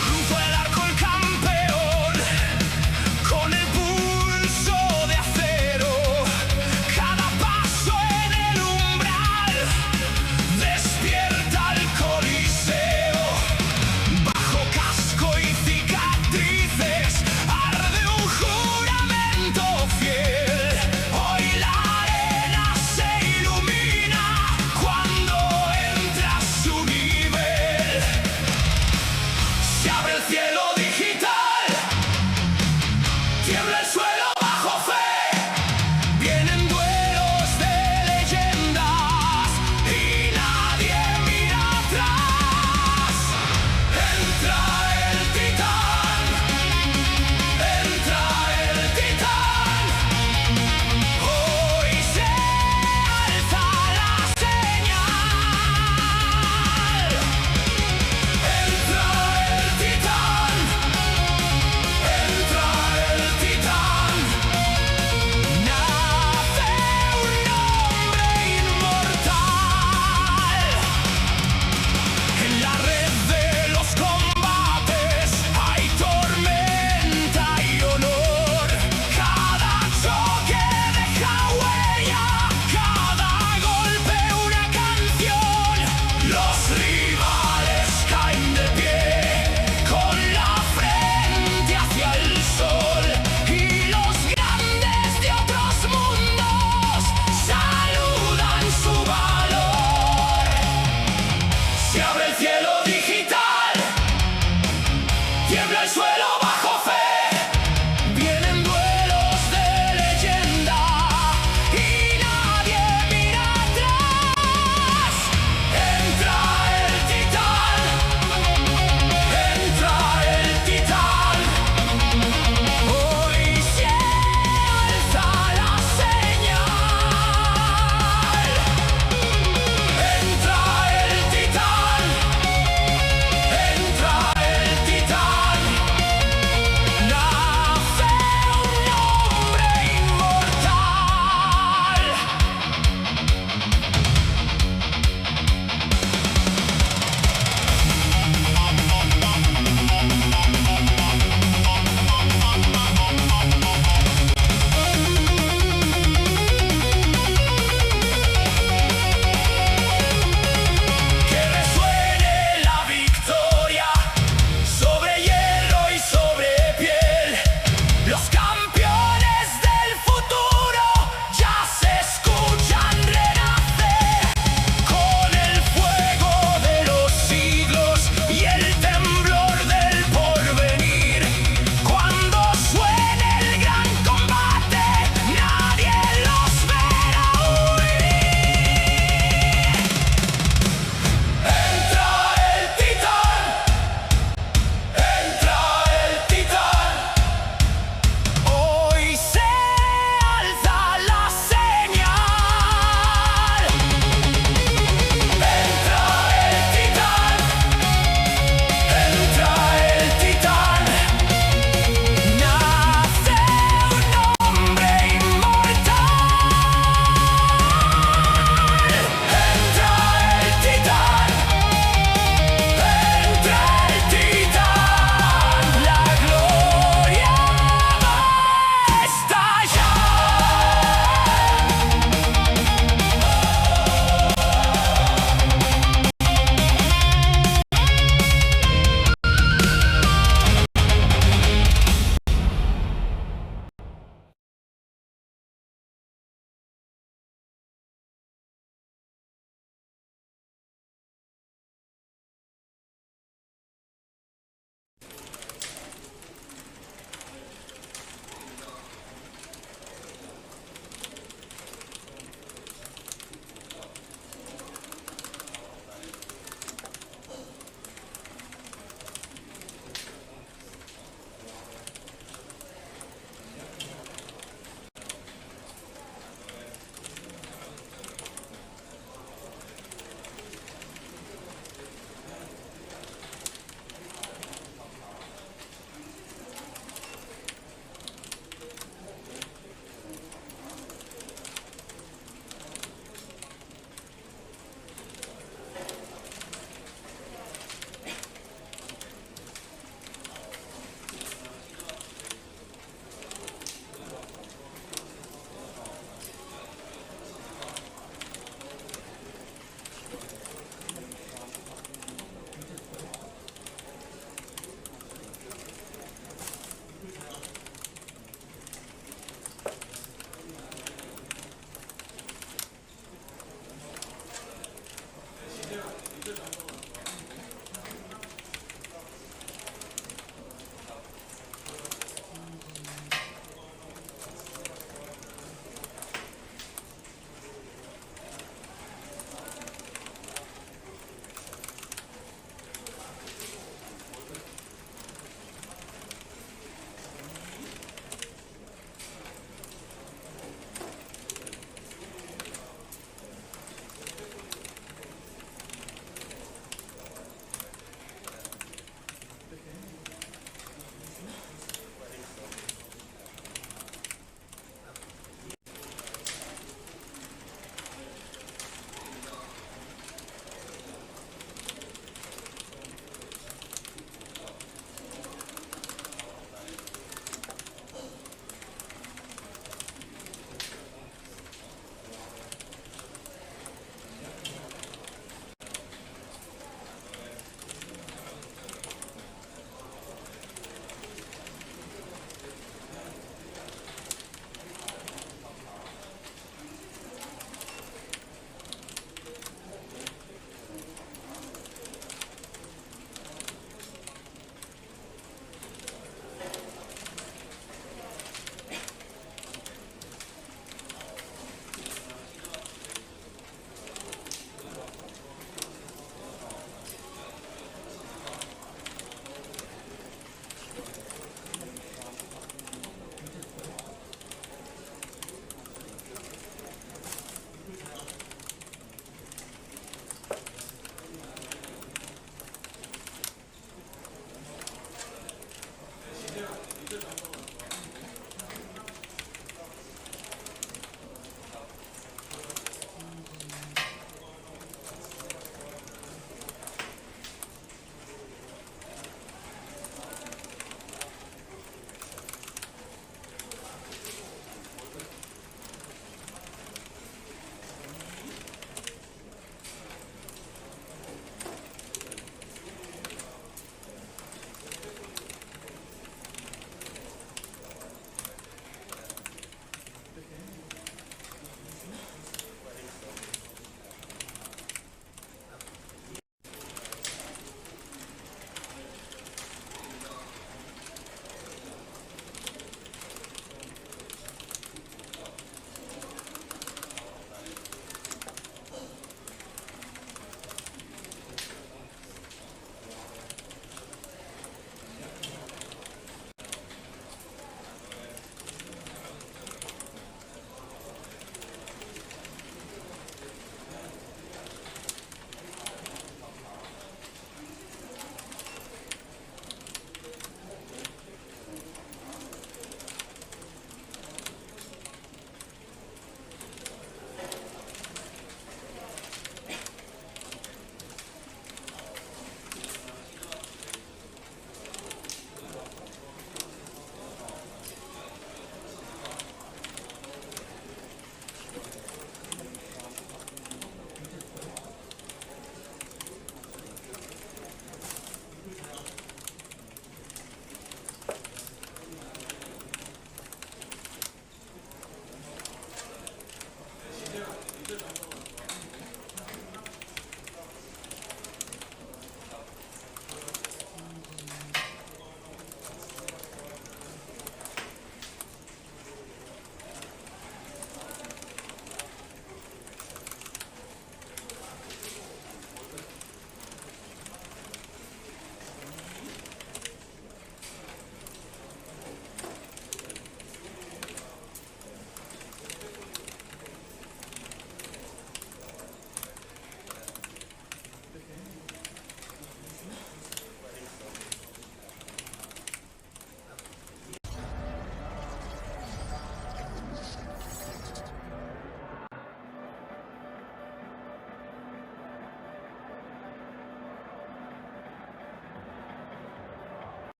Junto al arco el campeón, con el puño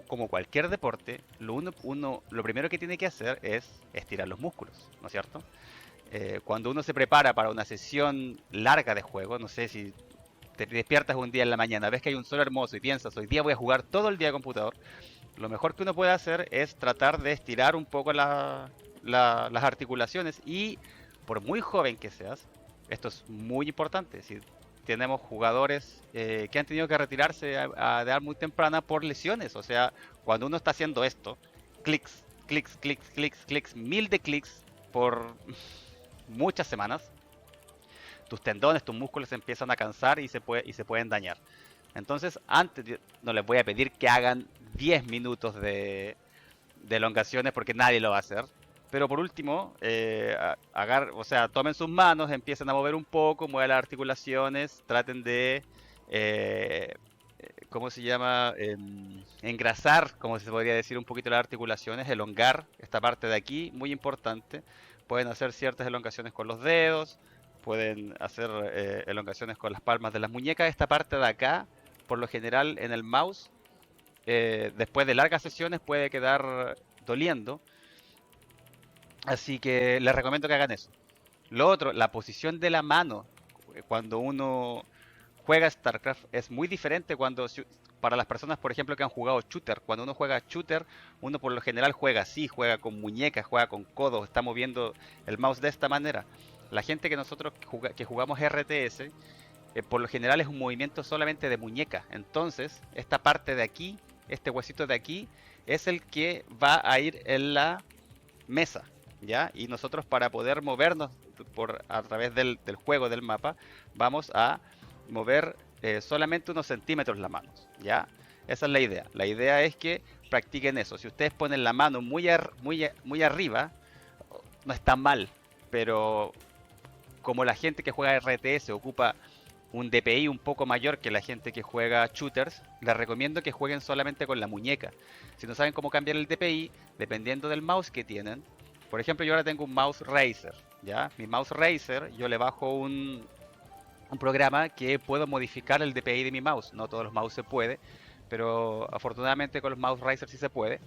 como cualquier deporte, lo primero que tiene que hacer es estirar los músculos, ¿no es cierto? Cuando uno se prepara para una sesión larga de juego, no sé si te despiertas un día en la mañana, ves que hay un sol hermoso y piensas, hoy día voy a jugar todo el día computador, lo mejor que uno puede hacer es tratar de estirar un poco las articulaciones y por muy joven que seas, esto es muy importante. Si tenemos jugadores que han tenido que retirarse a edad muy temprana por lesiones, o sea, cuando uno está haciendo esto, clics, clics, clics, clics, clics, mil de clics por muchas semanas, tus tendones, tus músculos se empiezan a cansar y se pueden dañar. Entonces, antes no les voy a pedir que hagan 10 minutos de elongaciones porque nadie lo va a hacer. Pero por último, o sea, tomen sus manos, empiecen a mover un poco, muevan las articulaciones, traten de, eh, ¿cómo se llama? Engrasar, como se podría decir, un poquito las articulaciones, elongar esta parte de aquí, muy importante. Pueden hacer ciertas elongaciones con los dedos, pueden hacer elongaciones con las palmas de las muñecas. Esta parte de acá, por lo general en el mouse, después de largas sesiones puede quedar doliendo. Así que les recomiendo que hagan eso. Lo otro, la posición de la mano cuando uno juega StarCraft es muy diferente para las personas, por ejemplo, que han jugado shooter. Cuando uno juega shooter, uno por lo general juega así, juega con muñecas, juega con codos, está moviendo el mouse de esta manera. La gente que nosotros que jugamos RTS, por lo general es un movimiento solamente de muñeca. Entonces, esta parte de aquí, este huesito de aquí, es el que va a ir en la mesa, ¿ya? Y nosotros para poder movernos a través del juego, del mapa, vamos a mover solamente unos centímetros las manos, ¿ya? Esa es la idea. La idea es que practiquen eso. Si ustedes ponen la mano muy arriba, no está mal, pero como la gente que juega RTS ocupa un DPI un poco mayor que la gente que juega shooters, les recomiendo que jueguen solamente con la muñeca. Si no saben cómo cambiar el DPI, dependiendo del mouse que tienen, por ejemplo, yo ahora tengo un mouse Razer, ¿ya? Mi mouse Razer, yo le bajo un programa que puedo modificar el DPI de mi mouse. No todos los mouse se puede, pero afortunadamente con los mouse Razer sí se puede.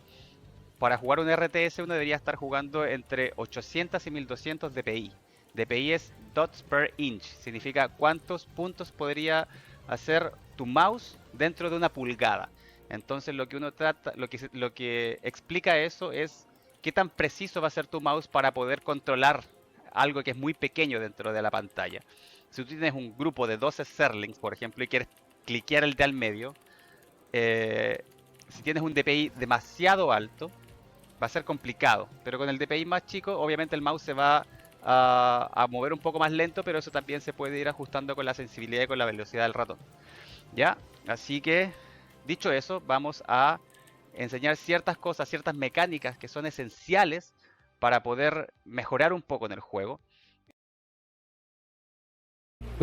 Para jugar un RTS uno debería estar jugando entre 800 y 1200 DPI. DPI es dots per inch, significa cuántos puntos podría hacer tu mouse dentro de una pulgada. Entonces lo que uno trata, lo que explica eso es qué tan preciso va a ser tu mouse para poder controlar algo que es muy pequeño dentro de la pantalla. Si tú tienes un grupo de 12 serlings, por ejemplo, y quieres cliquear el de al medio, si tienes un DPI demasiado alto, va a ser complicado. Pero con el DPI más chico, obviamente el mouse se va a mover un poco más lento, pero eso también se puede ir ajustando con la sensibilidad y con la velocidad del ratón. ¿Ya? Así que, dicho eso, vamos a enseñar ciertas cosas, ciertas mecánicas que son esenciales para poder mejorar un poco en el juego.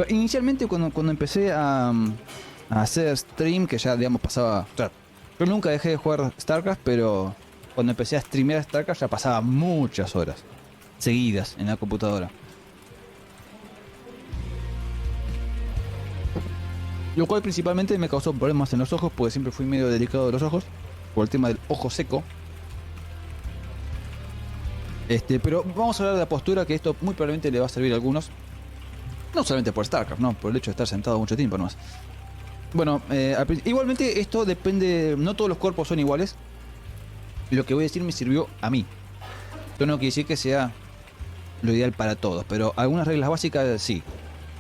Inicialmente cuando empecé a hacer stream, que ya digamos pasaba... Claro, yo nunca dejé de jugar StarCraft, pero cuando empecé a streamear StarCraft ya pasaba muchas horas seguidas en la computadora. Lo cual principalmente me causó problemas en los ojos, porque siempre fui medio delicado de los ojos, por el tema del ojo seco. Pero vamos a hablar de la postura, que esto muy probablemente le va a servir a algunos. No solamente por StarCraft, no, por el hecho de estar sentado mucho tiempo nomás. Bueno, igualmente esto depende, no todos los cuerpos son iguales. Lo que voy a decir me sirvió a mí. Esto no quiere decir que sea lo ideal para todos, pero algunas reglas básicas sí,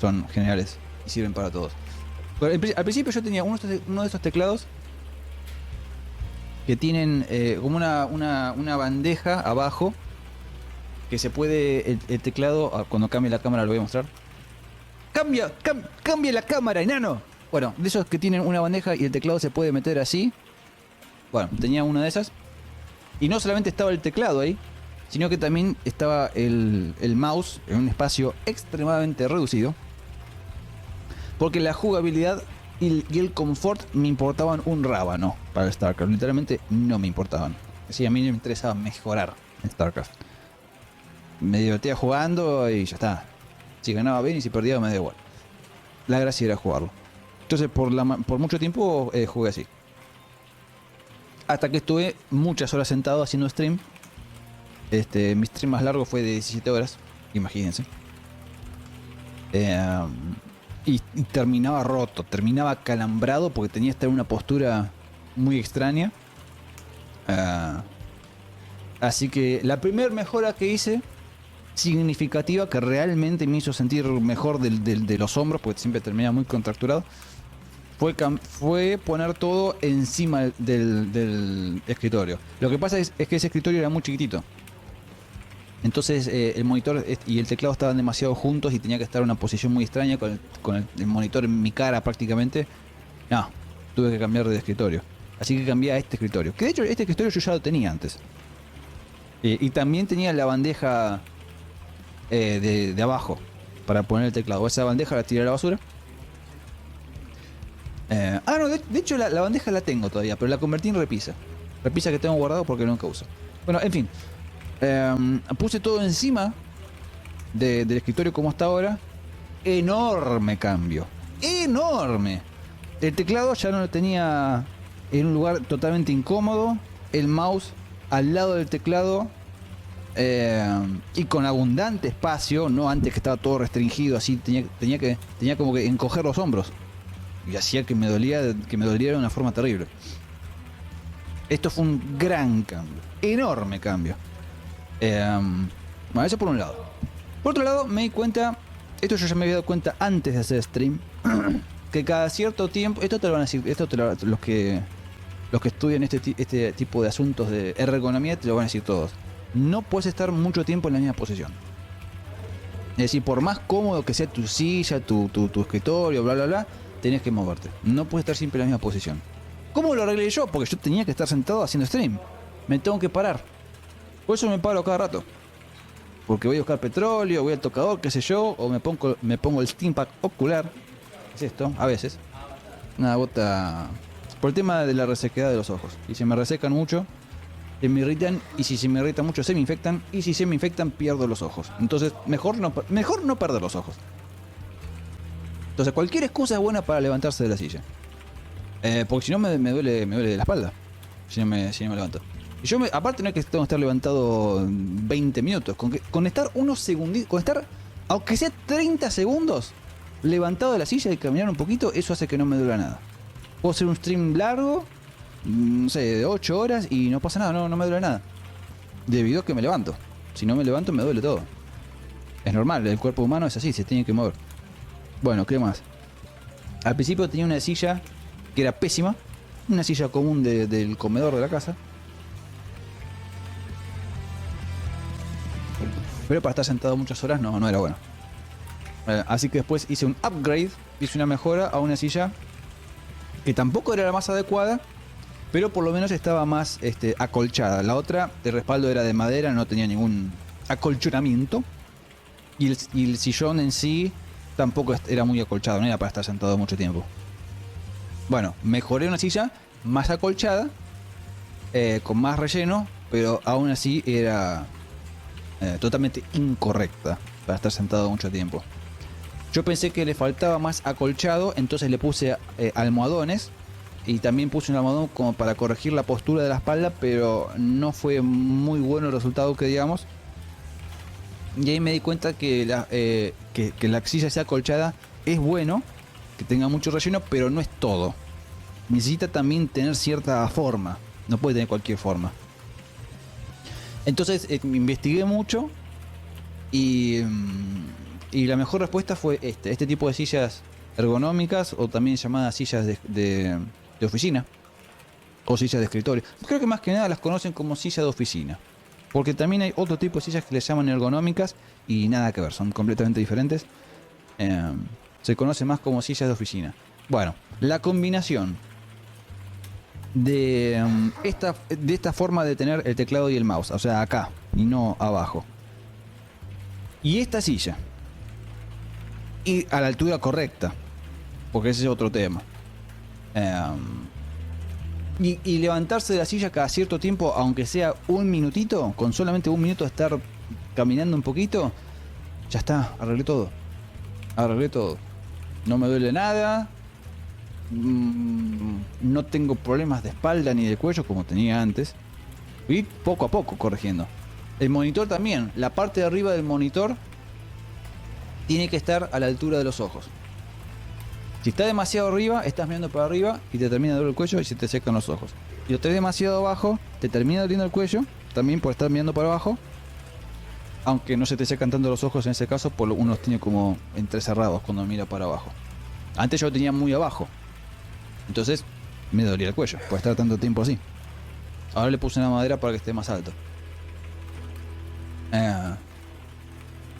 son generales y sirven para todos. Al principio yo tenía uno de estos teclados que tienen como una bandeja abajo, que se puede, el teclado, cuando cambie la cámara lo voy a mostrar. ¡Cambia la cámara, enano! Bueno, de esos que tienen una bandeja y el teclado se puede meter así. Bueno, tenía una de esas. Y no solamente estaba el teclado ahí, sino que también estaba el mouse en un espacio extremadamente reducido. Porque la jugabilidad y el confort me importaban un rábano para el StarCraft. Literalmente no me importaban. Así a mí me interesaba mejorar en StarCraft. Me divertía jugando y ya está. Si ganaba bien y si perdía me da igual. La gracia era jugarlo. Entonces por mucho tiempo jugué así. Hasta que estuve muchas horas sentado haciendo stream. Mi stream más largo fue de 17 horas, imagínense. Y terminaba roto, terminaba calambrado porque tenía que estar en una postura muy extraña. Así que la primera mejora que hice, significativa, que realmente me hizo sentir mejor de los hombros, porque siempre terminaba muy contracturado, fue poner todo encima del escritorio. Lo que pasa es que ese escritorio era muy chiquitito. Entonces el monitor y el teclado estaban demasiado juntos y tenía que estar en una posición muy extraña con el monitor en mi cara prácticamente. No, tuve que cambiar de escritorio. Así que cambié a este escritorio. Que de hecho este escritorio yo ya lo tenía antes. Y también tenía la bandeja de abajo para poner el teclado. Esa bandeja la tiré a la basura. No, de hecho la bandeja la tengo todavía, pero la convertí en repisa. Repisa que tengo guardado porque nunca uso. Bueno, en fin. Puse todo encima del escritorio como está ahora. Enorme cambio. Enorme. El teclado ya no lo tenía en un lugar totalmente incómodo. El mouse al lado del teclado. Y con abundante espacio. No antes que estaba todo restringido. Así tenía como que encoger los hombros. Y hacía que me doliera de una forma terrible. Esto fue un gran cambio. Enorme cambio. Bueno, eso por un lado. Por otro lado, me di cuenta, esto yo ya me había dado cuenta antes de hacer stream, que cada cierto tiempo, esto te lo van a decir, los que estudian este tipo de asuntos de ergonomía te lo van a decir todos. No puedes estar mucho tiempo en la misma posición. Es decir, por más cómodo que sea tu silla, tu escritorio, bla bla bla, tenés que moverte. No puedes estar siempre en la misma posición. ¿Cómo lo arreglé yo? Porque yo tenía que estar sentado haciendo stream. Me tengo que parar. Por eso me paro cada rato. Porque voy a buscar petróleo, voy al tocador, qué sé yo, o me pongo el steam pack ocular. Es esto, a veces. Una gota. Por el tema de la resequedad de los ojos. Si se me resecan mucho, se me irritan. Y si se me irritan mucho, se me infectan. Y si se me infectan, pierdo los ojos. Entonces, mejor no perder los ojos. Entonces, cualquier excusa es buena para levantarse de la silla. Porque si no, me duele la espalda. Si no me levanto. Y yo, aparte, no es que tengo que estar levantado 20 minutos. Con estar unos segunditos, con estar, aunque sea 30 segundos, levantado de la silla y caminar un poquito, eso hace que no me duela nada. Puedo hacer un stream largo, no sé, de 8 horas y no pasa nada, no me duele nada. Debido a que me levanto. Si no me levanto, me duele todo. Es normal, el cuerpo humano es así, se tiene que mover. Bueno, ¿qué más? Al principio tenía una silla que era pésima. Una silla común del comedor de la casa. Pero para estar sentado muchas horas no era bueno. Así que después hice un upgrade, hice una mejora a una silla que tampoco era la más adecuada, pero por lo menos estaba más acolchada. La otra, de respaldo, era de madera, no tenía ningún acolchonamiento. Y el sillón en sí tampoco era muy acolchado, no era para estar sentado mucho tiempo. Bueno, mejoré una silla más acolchada, con más relleno, pero aún así era totalmente incorrecta para estar sentado mucho tiempo. Yo pensé que le faltaba más acolchado, entonces le puse almohadones y también puse un almohadón como para corregir la postura de la espalda, pero no fue muy bueno el resultado que digamos. Y ahí me di cuenta que la silla sea acolchada es bueno, que tenga mucho relleno, pero no es todo. Necesita también tener cierta forma, no puede tener cualquier forma. Entonces me investigué mucho y la mejor respuesta fue este tipo de sillas ergonómicas, o también llamadas sillas de oficina o sillas de escritorio. Creo que más que nada las conocen como silla de oficina, porque también hay otro tipo de sillas que les llaman ergonómicas y nada que ver, son completamente diferentes. Se conoce más como sillas de oficina. Bueno, la combinación de esta forma de tener el teclado y el mouse, o sea, acá y no abajo, y esta silla, y a la altura correcta, porque ese es otro tema, y levantarse de la silla cada cierto tiempo, aunque sea un minutito, con solamente un minuto de estar caminando un poquito, ya está, arreglé todo, no me duele nada. no tengo problemas de espalda ni de cuello como tenía antes. Y poco a poco corrigiendo. El monitor también, la parte de arriba del monitor tiene que estar a la altura de los ojos. Si está demasiado arriba, estás mirando para arriba y te termina de doler el cuello y se te secan los ojos. Si lo tenés demasiado abajo, te termina doliendo el cuello, también por estar mirando para abajo. Aunque no se te secan tanto los ojos en ese caso, por uno los tiene como entrecerrados cuando mira para abajo. Antes yo lo tenía muy abajo. Entonces me dolía el cuello por estar tanto tiempo así. Ahora le puse una madera para que esté más alto.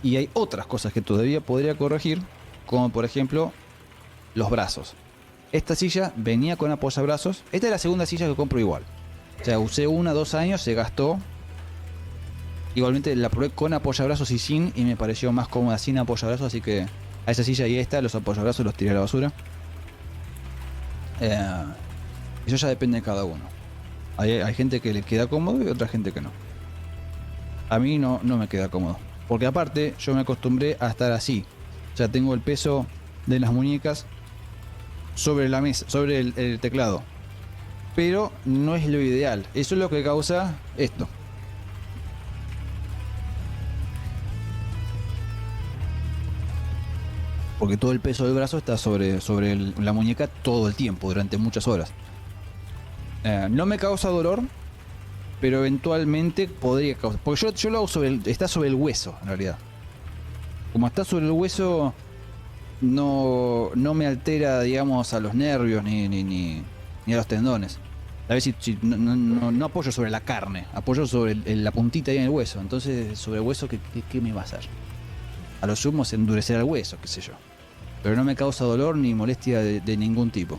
Y hay otras cosas que todavía podría corregir, como por ejemplo los brazos. Esta silla venía con apoyabrazos. Esta es la segunda silla que compro igual. O sea, usé 2 años, se gastó. Igualmente la probé con apoyabrazos y sin, y me pareció más cómoda sin apoyabrazos, así que a esa silla y a esta, los apoyabrazos los tiré a la basura. Eso ya depende de cada uno. Hay gente que le queda cómodo y otra gente que no. A mí no me queda cómodo. Porque aparte yo me acostumbré a estar así. O sea, tengo el peso de las muñecas sobre la mesa, sobre el teclado. Pero no es lo ideal. Eso es lo que causa esto. Porque todo el peso del brazo está sobre la muñeca todo el tiempo, durante muchas horas. No me causa dolor, pero eventualmente podría causar. Porque yo lo hago está sobre el hueso, en realidad. Como está sobre el hueso, no me altera, digamos, a los nervios ni a los tendones. A ver si no apoyo sobre la carne, apoyo sobre la puntita ahí en el hueso. Entonces, sobre el hueso, ¿qué me va a hacer? A lo sumo es endurecer el hueso, qué sé yo. Pero no me causa dolor ni molestia de ningún tipo.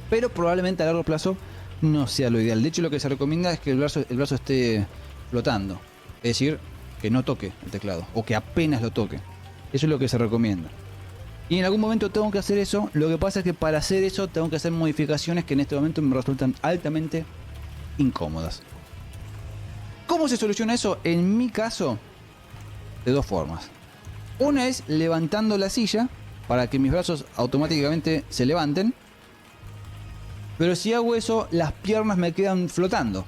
Pero probablemente a largo plazo no sea lo ideal. De hecho, lo que se recomienda es que el brazo esté flotando. Es decir, que no toque el teclado. O que apenas lo toque. Eso es lo que se recomienda. Y en algún momento tengo que hacer eso. Lo que pasa es que para hacer eso tengo que hacer modificaciones que en este momento me resultan altamente incómodas. ¿Cómo se soluciona eso? En mi caso, de 2 formas. Una es levantando la silla para que mis brazos automáticamente se levanten. Pero si hago eso, las piernas me quedan flotando.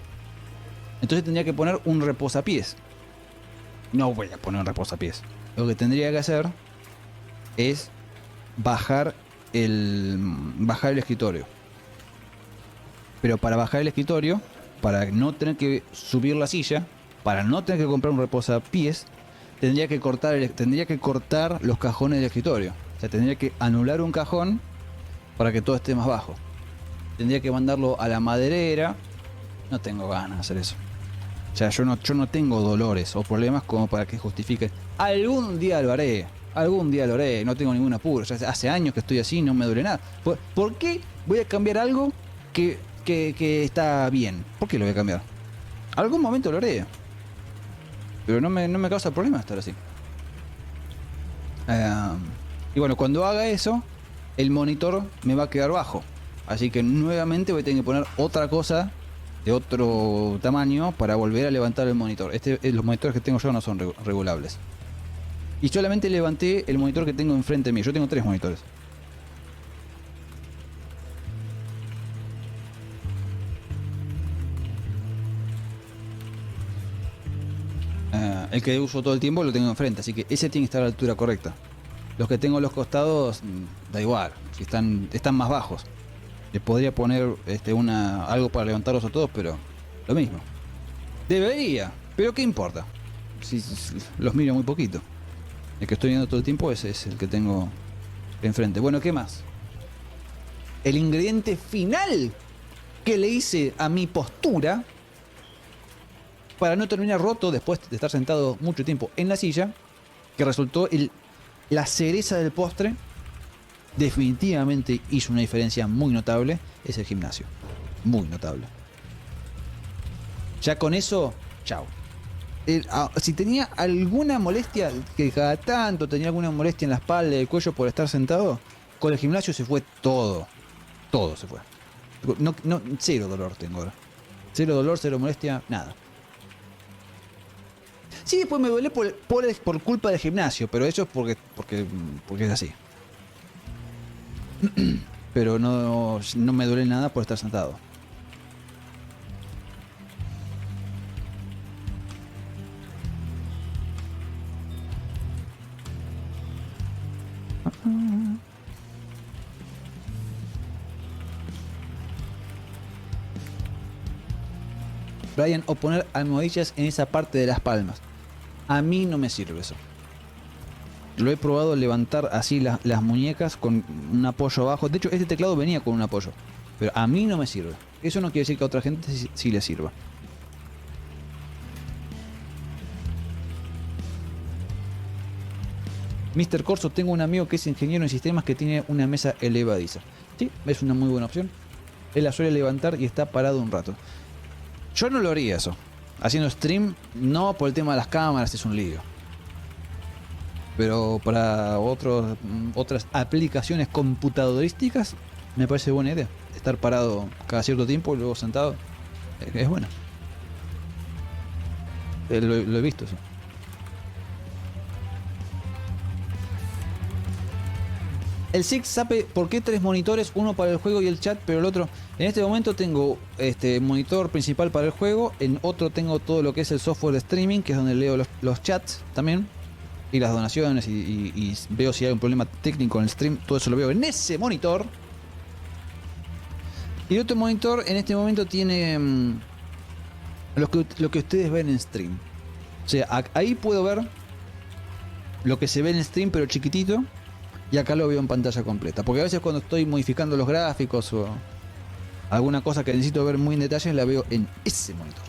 Entonces tendría que poner un reposapiés. No voy a poner un reposapiés. Lo que tendría que hacer es bajar el escritorio. Pero para bajar el escritorio, para no tener que subir la silla, para no tener que comprar un reposapiés, tendría que cortar los cajones del escritorio. O sea, tendría que anular un cajón para que todo esté más bajo. Tendría que mandarlo a la maderera. No tengo ganas de hacer eso. O sea, yo no tengo dolores o problemas como para que justifique. Algún día lo haré. No tengo ningún apuro. Ya hace años que estoy así, no me duele nada. ¿Por qué voy a cambiar algo que está bien? ¿Por qué lo voy a cambiar? Algún momento lo haré. Pero no me causa problema estar así. Y bueno, cuando haga eso, el monitor me va a quedar bajo. Así que nuevamente voy a tener que poner otra cosa de otro tamaño para volver a levantar el monitor. Los monitores que tengo yo no son regulables. Y solamente levanté el monitor que tengo enfrente mío. Yo tengo 3 monitores. El que uso todo el tiempo lo tengo enfrente, así que ese tiene que estar a la altura correcta. Los que tengo a los costados, da igual, si están más bajos. Les podría poner algo para levantarlos a todos, pero lo mismo. Debería, pero ¿qué importa? Si los miro muy poquito. El que estoy viendo todo el tiempo ese es el que tengo enfrente. Bueno, ¿qué más? El ingrediente final que le hice a mi postura para no terminar roto después de estar sentado mucho tiempo en la silla, que resultó la cereza del postre, definitivamente hizo una diferencia muy notable, es el gimnasio. Muy notable. Ya con eso, chao. Si tenía alguna molestia, que cada tanto tenía alguna molestia en la espalda y el cuello por estar sentado, con el gimnasio se fue todo. Todo se fue. Cero dolor tengo ahora. Cero dolor, cero molestia, nada. Sí, después me duele por culpa del gimnasio, pero eso es porque es así. pero no me duele nada por estar sentado. Brian, o poner almohadillas en esa parte de las palmas. A mí no me sirve eso. Lo he probado levantar así las muñecas con un apoyo abajo. De hecho, este teclado venía con un apoyo. Pero a mí no me sirve. Eso no quiere decir que a otra gente sí le sirva. Mr. Corso, tengo un amigo que es ingeniero en sistemas que tiene una mesa elevadiza. Sí, es una muy buena opción. Él la suele levantar y está parado un rato. Yo no lo haría eso. Haciendo stream, no, por el tema de las cámaras, es un lío. Pero para otras aplicaciones computadorísticas, me parece buena idea. Estar parado cada cierto tiempo y luego sentado es bueno. Lo he visto eso. El Six sabe por qué 3 monitores, uno para el juego y el chat, pero el otro. En este momento tengo monitor principal para el juego, en otro tengo todo lo que es el software de streaming, que es donde leo los chats también, y las donaciones, y veo si hay un problema técnico en el stream, todo eso lo veo en ese monitor. Y el otro monitor en este momento tiene lo que ustedes ven en stream. O sea, ahí puedo ver lo que se ve en stream, pero chiquitito. Y acá lo veo en pantalla completa. Porque a veces cuando estoy modificando los gráficos o alguna cosa que necesito ver muy en detalle, la veo en ese monitor.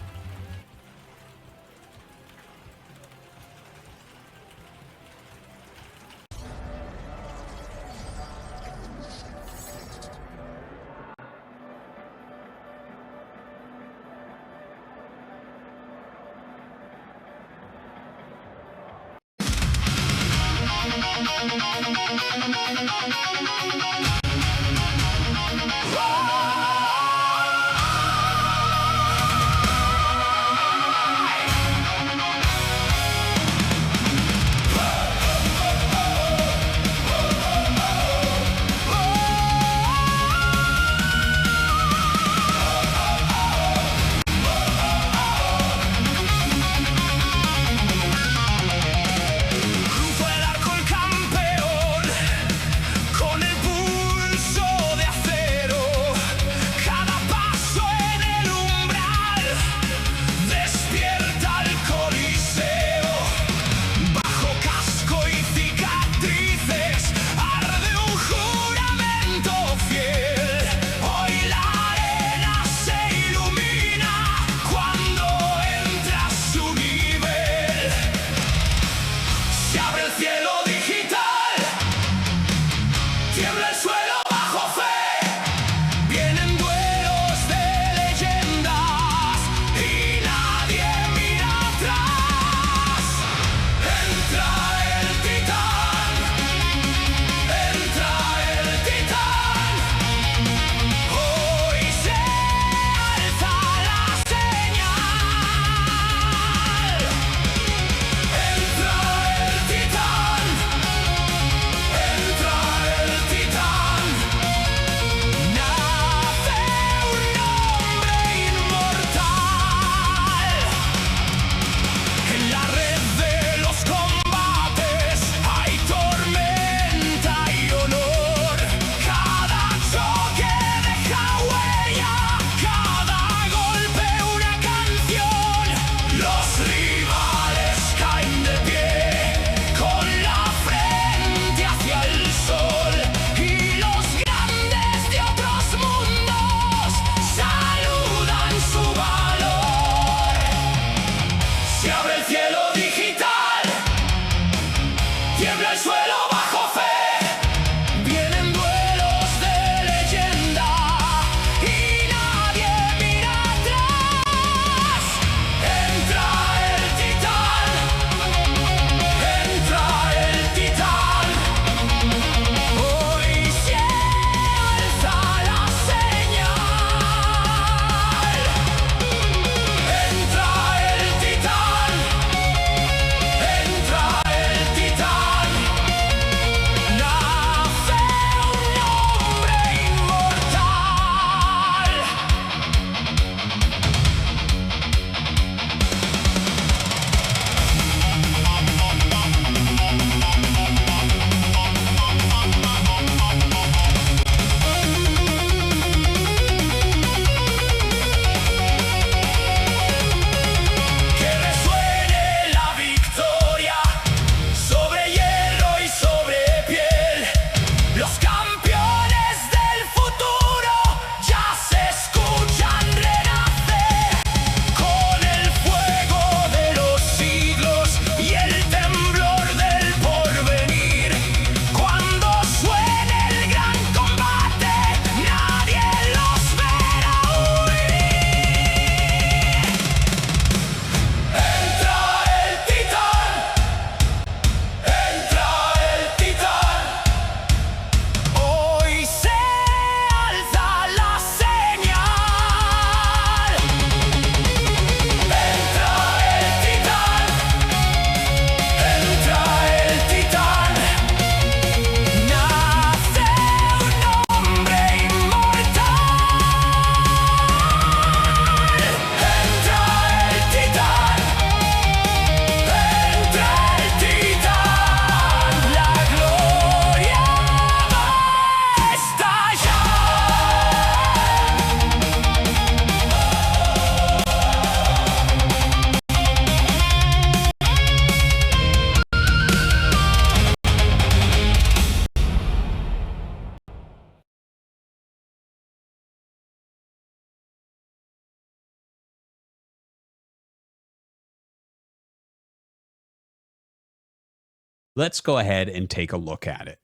Let's go ahead and take a look at it.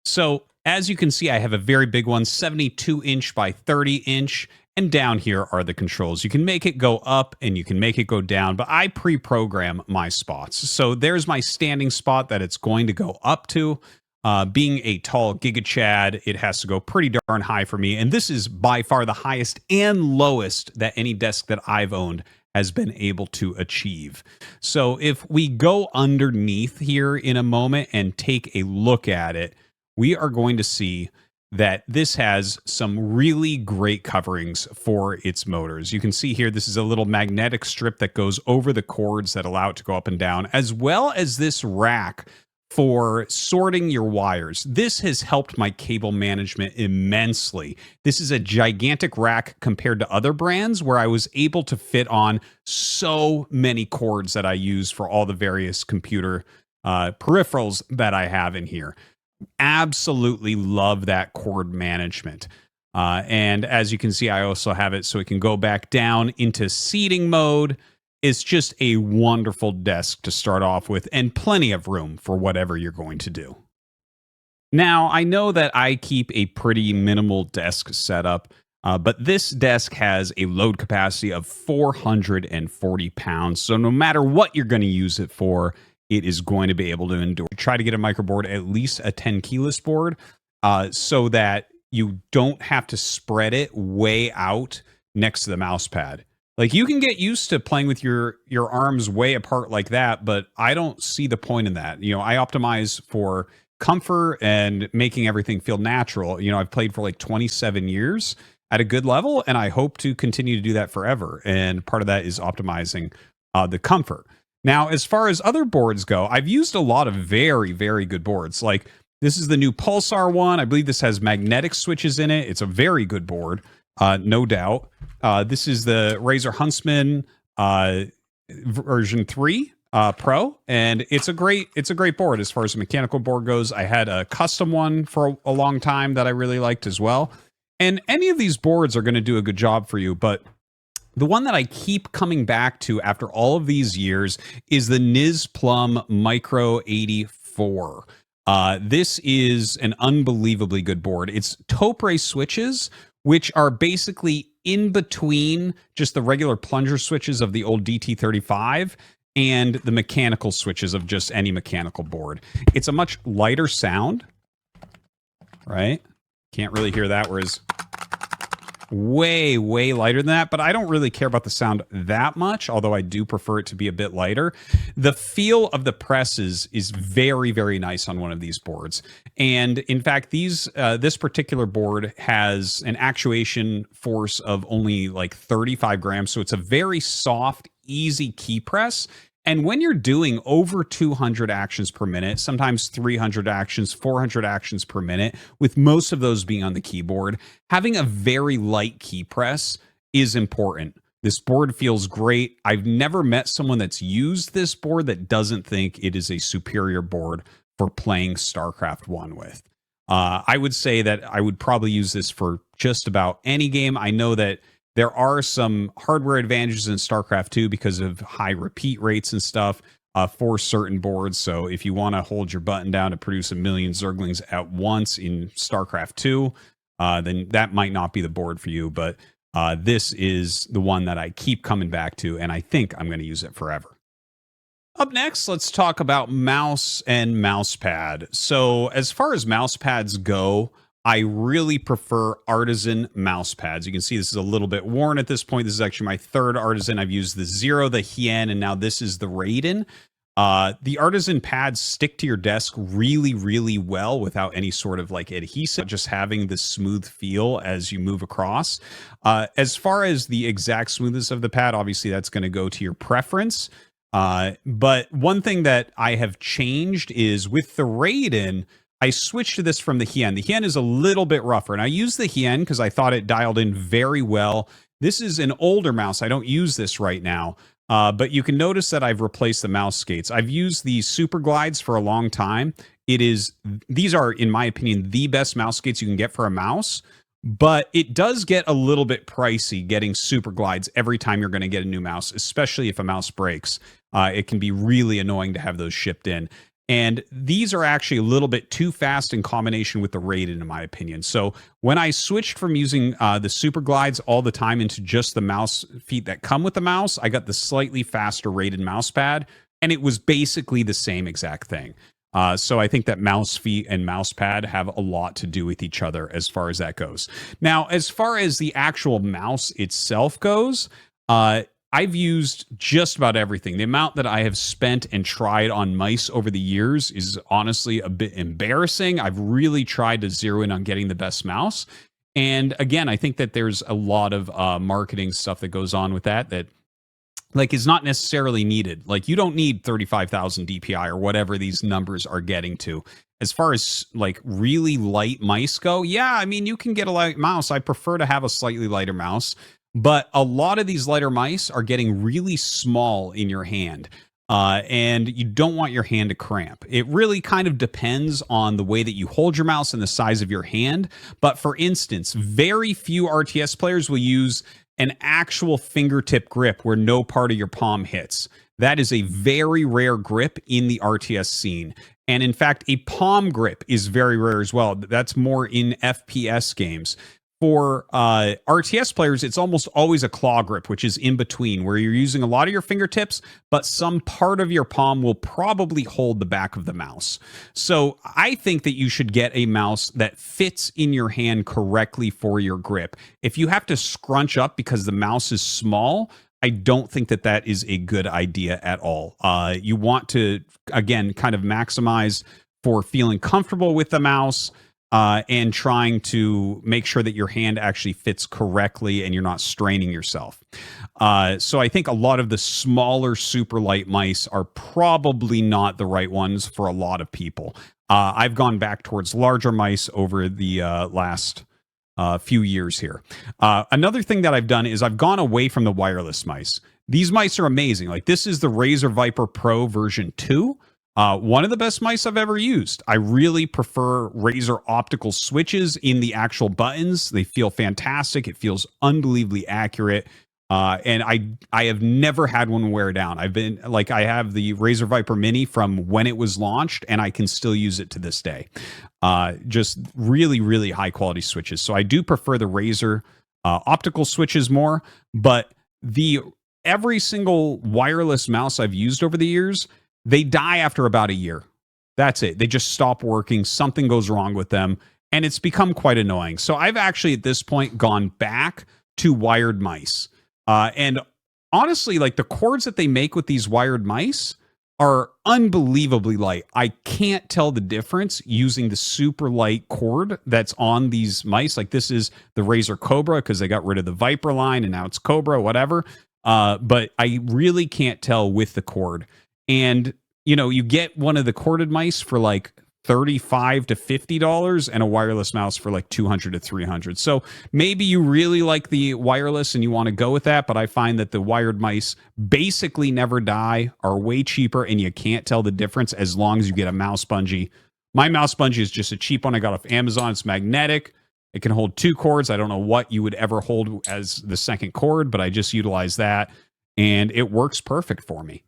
So as you can see, I have a very big one, 72 inch by 30 inch. And down here are the controls. You can make it go up and you can make it go down, but I pre-program my spots. So there's my standing spot that it's going to go up to. Being a tall Giga Chad, it has to go pretty darn high for me. And this is by far the highest and lowest that any desk that I've owned has been able to achieve. So if we go underneath here in a moment and take a look at it, we are going to see that this has some really great coverings for its motors. You can see here, this is a little magnetic strip that goes over the cords that allow it to go up and down, as well as this rack for sorting your wires. This has helped my cable management immensely. This is a gigantic rack compared to other brands where I was able to fit on so many cords that I use for all the various computer peripherals that I have in here. Absolutely love that cord management. And as you can see, I also have it so it can go back down into seating mode. It's just a wonderful desk to start off with and plenty of room for whatever you're going to do. Now, I know that I keep a pretty minimal desk setup, but this desk has a load capacity of 440 pounds. So no matter what you're going to use it for, it is going to be able to endure. Try to get a microboard, at least a 10 keyless board, so that you don't have to spread it way out next to the mouse pad. Like, you can get used to playing with your arms way apart like that, but I don't see the point in that. You know, I optimize for comfort and making everything feel natural. You know, I've played for like 27 years at a good level, and I hope to continue to do that forever. And part of that is optimizing the comfort. Now, as far as other boards go, I've used a lot of very, very good boards. Like, this is the new Pulsar one. I believe this has magnetic switches in it. It's a very good board, no doubt. This is the Razer Huntsman version 3 Pro, and it's a great board as far as the mechanical board goes. I had a custom one for a long time that I really liked as well. And any of these boards are going to do a good job for you, but the one that I keep coming back to after all of these years is the Niz Plum Micro 84. This is an unbelievably good board. It's Topre switches, which are basically in between just the regular plunger switches of the old DT35 and the mechanical switches of just any mechanical board. It's a much lighter sound, right? Can't really hear that, whereas way, way lighter than that, but I don't really care about the sound that much, although I do prefer it to be a bit lighter. The feel of the presses is very, very nice on one of these boards. And in fact, this particular board has an actuation force of only like 35 grams, so it's a very soft, easy key press. And when you're doing over 200 actions per minute, sometimes 300 actions, 400 actions per minute, with most of those being on the keyboard, having a very light key press is important. This board feels great. I've never met someone that's used this board that doesn't think it is a superior board for playing StarCraft 1 with. I would say that I would probably use this for just about any game. I know that there are some hardware advantages in StarCraft 2 because of high repeat rates and stuff for certain boards. So if you want to hold your button down to produce a million Zerglings at once in StarCraft 2, then that might not be the board for you. But this is the one that I keep coming back to, and I think I'm going to use it forever. Up next, let's talk about mouse and mouse pad. So as far as mouse pads go, I really prefer artisan mouse pads. You can see this is a little bit worn at this point. This is actually my third artisan. I've used the Zero, the Hien, and now this is the Raiden. The artisan pads stick to your desk really, really well without any sort of like adhesive, just having the smooth feel as you move across. As far as the exact smoothness of the pad, obviously that's going to go to your preference. But one thing that I have changed is with the Raiden, I switched to this from the Hien. The Hien is a little bit rougher, and I use the Hien because I thought it dialed in very well. This is an older mouse. I don't use this right now, but you can notice that I've replaced the mouse skates. I've used the Super Glides for a long time. These are, in my opinion, the best mouse skates you can get for a mouse, but it does get a little bit pricey getting Super Glides every time you're going to get a new mouse, especially if a mouse breaks. It can be really annoying to have those shipped in. And these are actually a little bit too fast in combination with the rated, in my opinion. So when I switched from using the super glides all the time into just the mouse feet that come with the mouse, I got the slightly faster rated mouse pad, and it was basically the same exact thing. So I think that mouse feet and mouse pad have a lot to do with each other as far as that goes. Now, as far as the actual mouse itself goes, I've used just about everything. The amount that I have spent and tried on mice over the years is honestly a bit embarrassing. I've really tried to zero in on getting the best mouse. And again, I think that there's a lot of marketing stuff that goes on with that like is not necessarily needed. Like you don't need 35,000 DPI or whatever these numbers are getting to. As far as like really light mice go, yeah, I mean, you can get a light mouse. I prefer to have a slightly lighter mouse. But a lot of these lighter mice are getting really small in your hand. And you don't want your hand to cramp. It really kind of depends on the way that you hold your mouse and the size of your hand. But for instance, very few RTS players will use an actual fingertip grip where no part of your palm hits. That is a very rare grip in the RTS scene. And in fact, a palm grip is very rare as well. That's more in FPS games. For RTS players, it's almost always a claw grip, which is in between, where you're using a lot of your fingertips, but some part of your palm will probably hold the back of the mouse. So I think that you should get a mouse that fits in your hand correctly for your grip. If you have to scrunch up because the mouse is small, I don't think that that is a good idea at all. You want to, again, kind of maximize for feeling comfortable with the mouse, and trying to make sure that your hand actually fits correctly and you're not straining yourself. So I think a lot of the smaller super light mice are probably not the right ones for a lot of people. I've gone back towards larger mice over the last few years here. Another thing that I've done is I've gone away from the wireless mice. These mice are amazing. Like this is the Razer Viper Pro version 2. One of the best mice I've ever used. I really prefer Razer optical switches in the actual buttons. They feel fantastic. It feels unbelievably accurate. And I have never had one wear down. I have the Razer Viper Mini from when it was launched, and I can still use it to this day. Just really, really high quality switches. So I do prefer the Razer optical switches more, but every single wireless mouse I've used over the years, they die after about a year. That's it. They just stop working. Something goes wrong with them, and it's become quite annoying. So I've actually at this point gone back to wired mice. And honestly, like the cords that they make with these wired mice are unbelievably light. I can't tell the difference using the super light cord that's on these mice. Like this is the Razer Cobra because they got rid of the Viper line and now it's Cobra, whatever. But I really can't tell with the cord. And, you know, you get one of the corded mice for like $35 to $50 and a wireless mouse for like $200 to $300. So maybe you really like the wireless and you want to go with that. But I find that the wired mice basically never die, are way cheaper, and you can't tell the difference as long as you get a mouse bungee. My mouse bungee is just a cheap one I got off Amazon. It's magnetic. It can hold 2 cords. I don't know what you would ever hold as the second cord, but I just utilize that and it works perfect for me.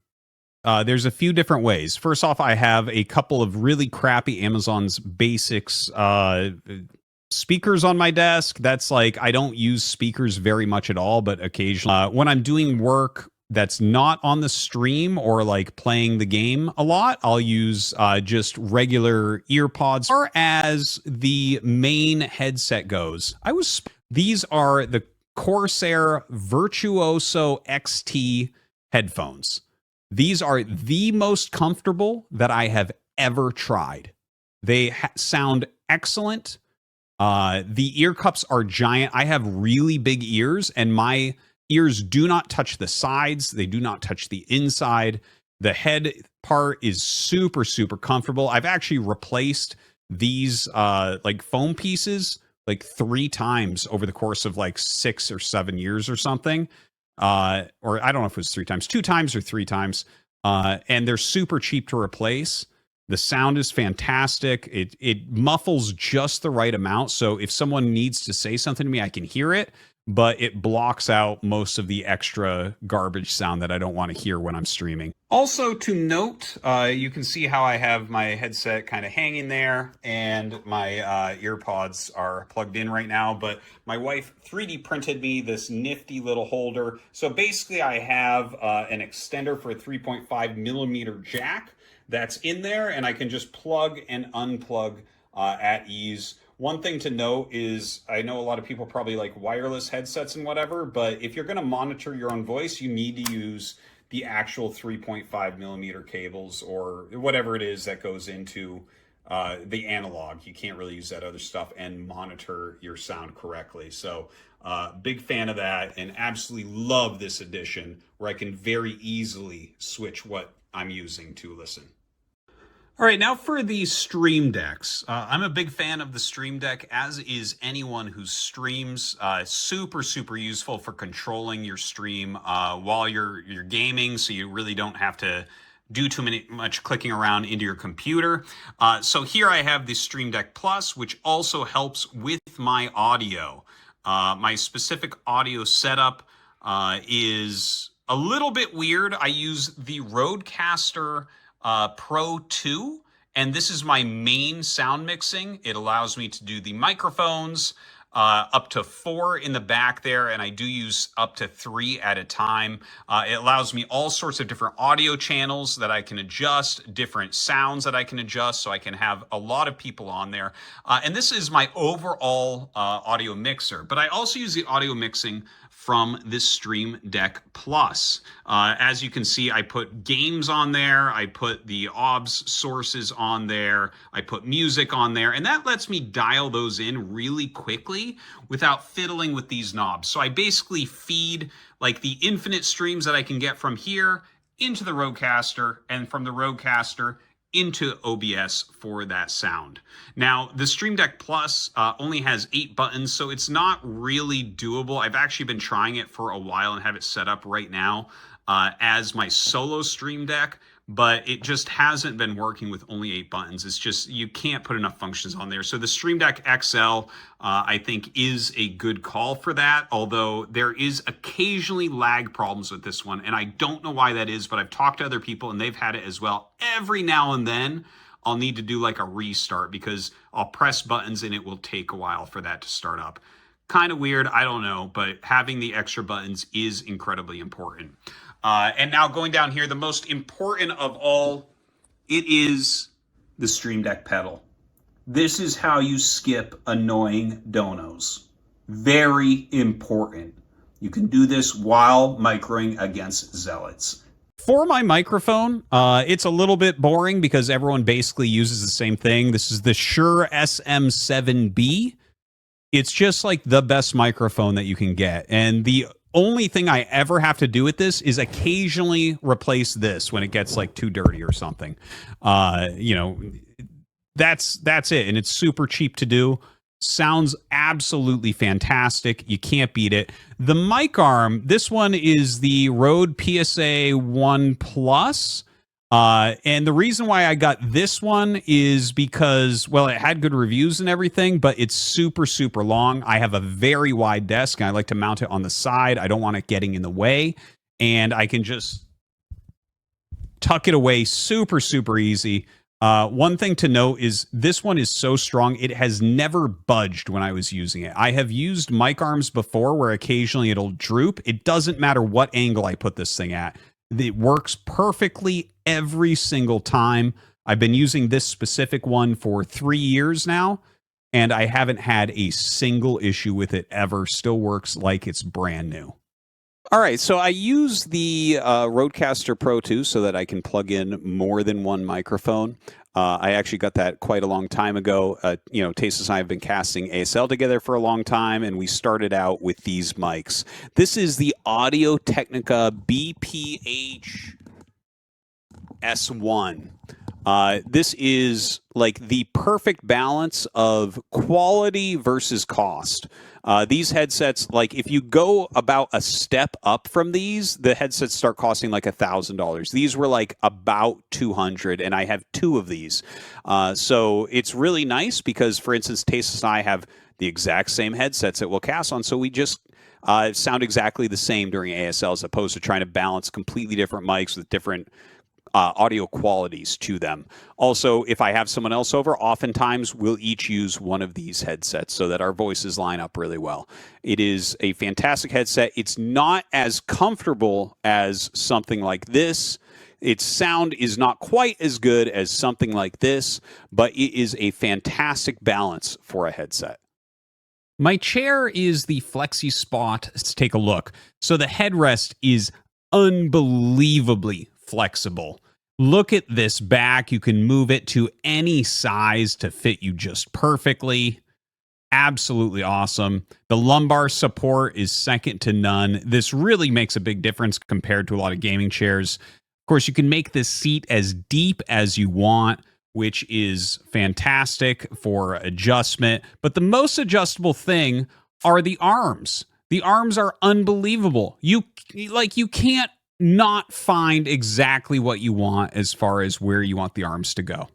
There's a few different ways. First off, I have a couple of really crappy Amazon's Basics speakers on my desk. That's like, I don't use speakers very much at all, but occasionally when I'm doing work that's not on the stream or like playing the game a lot, I'll use just regular ear pods. As far as the main headset goes, these are the Corsair Virtuoso XT headphones. These are the most comfortable that I have ever tried. They sound excellent. The ear cups are giant. I have really big ears, and my ears do not touch the sides. They do not touch the inside. The head part is super, super comfortable. I've actually replaced these like foam pieces like 3 times over the course of like 6 or 7 years or something. Or I don't know if it was 3 times, 2 times or 3 times. And they're super cheap to replace. The sound is fantastic. It muffles just the right amount. So if someone needs to say something to me, I can hear it, but it blocks out most of the extra garbage sound that I don't want to hear when I'm streaming. Also to note, you can see how I have my headset kind of hanging there and my earpods are plugged in right now, but my wife 3D printed me this nifty little holder. So basically I have an extender for a 3.5 millimeter jack that's in there, and I can just plug and unplug at ease. One thing to note is I know a lot of people probably like wireless headsets and whatever, but if you're going to monitor your own voice, you need to use the actual 3.5 millimeter cables or whatever it is that goes into the analog. You can't really use that other stuff and monitor your sound correctly. So big fan of that, and absolutely love this edition where I can very easily switch what I'm using to listen. All right, now for the Stream Decks. I'm a big fan of the Stream Deck, as is anyone who streams. Super, super useful for controlling your stream while you're gaming, so you really don't have to do much clicking around into your computer. So here I have the Stream Deck Plus, which also helps with my audio. My specific audio setup is a little bit weird. I use the Rodecaster Pro 2, and this is my main sound mixing. It allows me to do the microphones up to 4 in the back there, and I do use up to 3 at a time. It allows me all sorts of different audio channels that I can adjust, different sounds that I can adjust, so I can have a lot of people on there. And this is my overall audio mixer, but I also use the audio mixing from this Stream Deck Plus. As you can see, I put games on there, I put the OBS sources on there, I put music on there, and that lets me dial those in really quickly without fiddling with these knobs. So I basically feed like the infinite streams that I can get from here into the Rodecaster, and from the Rodecaster into OBS for that sound. Now, the Stream Deck Plus only has 8 buttons, so it's not really doable. I've actually been trying it for a while and have it set up right now as my solo Stream Deck, but it just hasn't been working with only 8 buttons. It's just, you can't put enough functions on there. So the Stream Deck XL, I think, is a good call for that, although there is occasionally lag problems with this one, and I don't know why that is, but I've talked to other people and they've had it as well. Every now and then, I'll need to do like a restart because I'll press buttons and it will take a while for that to start up. Kind of weird, I don't know, but having the extra buttons is incredibly important. And now going down here, the most important of all, it is the Stream Deck pedal. This is how you skip annoying donos. Very important. You can do this while microing against zealots. For my microphone, it's a little bit boring because everyone basically uses the same thing. This is the Shure SM7B. It's just like the best microphone that you can get. And the only thing I ever have to do with this is occasionally replace this when it gets like too dirty or something. You know, that's it. And it's super cheap to do. Sounds absolutely fantastic. You can't beat it. The mic arm, this one is the Rode PSA 1 Plus. And the reason why I got this one is because, well, it had good reviews and everything, but it's super, super long. I have a very wide desk and I like to mount it on the side. I don't want it getting in the way, and I can just tuck it away super, super easy. One thing to note is this one is so strong, it has never budged when I was using it. I have used mic arms before where occasionally it'll droop. It doesn't matter what angle I put this thing at. It works perfectly every single time. I've been using this specific one for 3 years now, and I haven't had a single issue with it ever. Still works like it's brand new. All right, so I use the Rodecaster Pro 2 so that I can plug in more than one microphone. I actually got that quite a long time ago. You know, Tastes and I have been casting ASL together for a long time, and we started out with these mics. This is the Audio-Technica BPH S1. This is like the perfect balance of quality versus cost. These headsets, like if you go about a step up from these, the headsets start costing like $1,000. These were like about $200, and I have 2 of these. So it's really nice because, for instance, Tastes and I have the exact same headsets that we'll cast on. So we just sound exactly the same during ASL as opposed to trying to balance completely different mics with different audio qualities to them. Also, if I have someone else over, oftentimes we'll each use one of these headsets so that our voices line up really well. It is a fantastic headset. It's not as comfortable as something like this. Its sound is not quite as good as something like this, but it is a fantastic balance for a headset. My chair is the Flexi Spot. Let's take a look. So the headrest is unbelievably flexible. Look at this back. You can move it to any size to fit you just perfectly. Absolutely awesome. The lumbar support is second to none. This really makes a big difference compared to a lot of gaming chairs. Of course, you can make this seat as deep as you want, which is fantastic for adjustment. But the most adjustable thing are the arms. The arms are unbelievable. You can't not find exactly what you want as far as where you want the arms to go.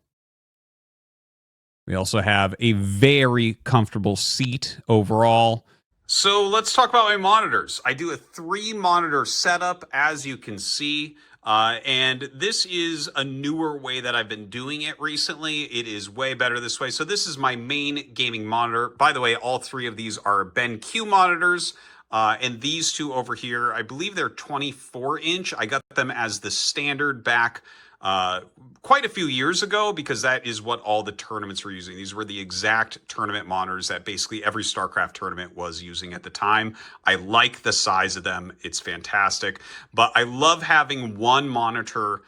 We also have a very comfortable seat overall. So let's talk about my monitors. I do a 3-monitor setup, as you can see. And this is a newer way that I've been doing it recently. It is way better this way. So this is my main gaming monitor. By the way, all 3 of these are BenQ monitors. And these 2 over here, I believe they're 24-inch. I got them as the standard back quite a few years ago because that is what all the tournaments were using. These were the exact tournament monitors that basically every StarCraft tournament was using at the time. I like the size of them. It's fantastic. But I love having one monitor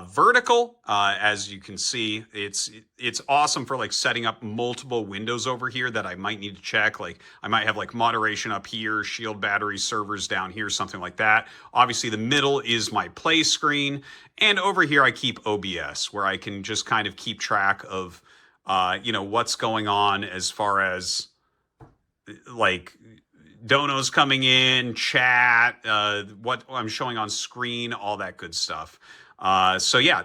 vertical. As you can see, it's awesome for like setting up multiple windows over here that I might need to check. Like I might have like moderation up here, shield battery servers down here, something like that. Obviously the middle is my play screen. And over here I keep OBS where I can just kind of keep track of, what's going on as far as like donos coming in, chat, what I'm showing on screen, all that good stuff. So yeah,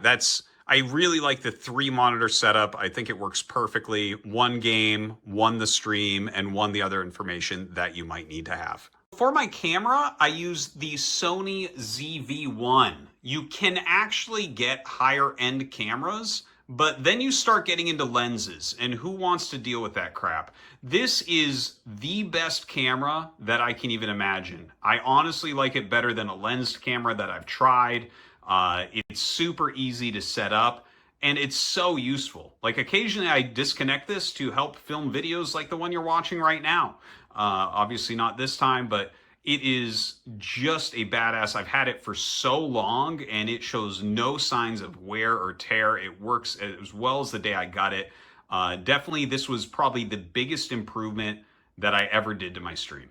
I really like the 3-monitor setup. I think it works perfectly. One game, one the stream, and one the other information that you might need to have. For my camera, I use the Sony ZV-1. You can actually get higher end cameras, but then you start getting into lenses, and who wants to deal with that crap? This is the best camera that I can even imagine. I honestly like it better than a lensed camera that I've tried. It's super easy to set up, and it's so useful. Like occasionally I disconnect this to help film videos like the one you're watching right now. Obviously not this time, but it is just a badass. I've had it for so long and it shows no signs of wear or tear. It works as well as the day I got it. Definitely, this was probably the biggest improvement that I ever did to my stream.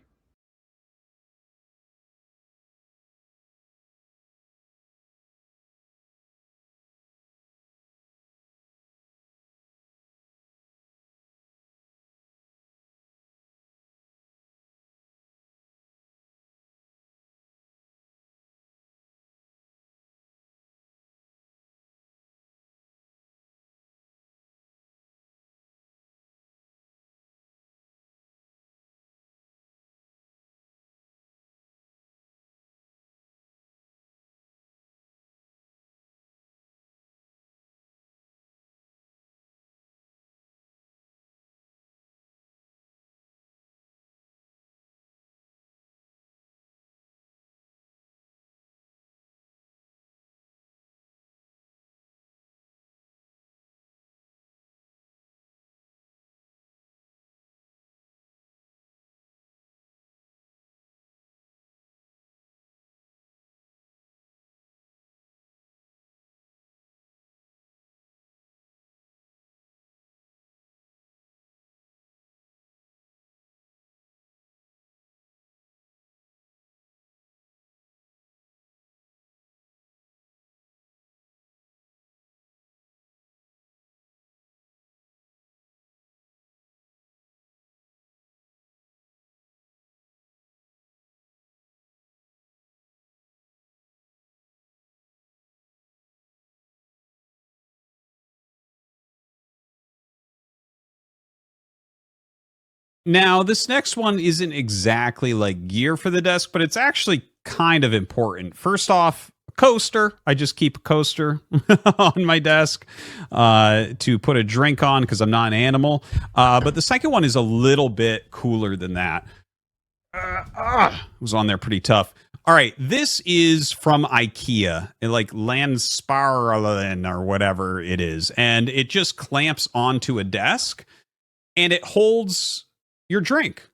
Now, this next one isn't exactly like gear for the desk, but it's actually kind of important. First off, a coaster. I just keep a coaster on my desk to put a drink on because I'm not an animal. But the second one is a little bit cooler than that. It was on there pretty tough. All right, this is from IKEA, like Landsparlen or whatever it is, and it just clamps onto a desk and it holds your drink.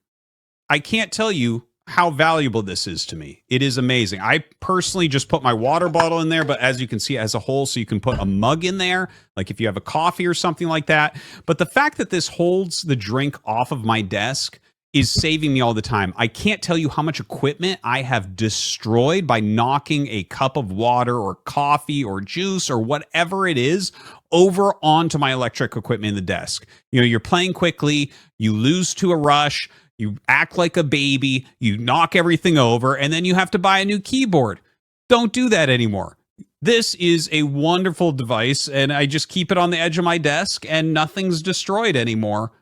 I can't tell you how valuable this is to me. It is amazing. I personally just put my water bottle in there, but as you can see, as a whole, so you can put a mug in there, like if you have a coffee or something like that. But the fact that this holds the drink off of my desk is saving me all the time. I can't tell you how much equipment I have destroyed by knocking a cup of water or coffee or juice or whatever it is over onto my electric equipment in the desk. You know, you're playing quickly, you lose to a rush, you act like a baby, you knock everything over, and then you have to buy a new keyboard. Don't do that anymore. This is a wonderful device, and I just keep it on the edge of my desk, and nothing's destroyed anymore.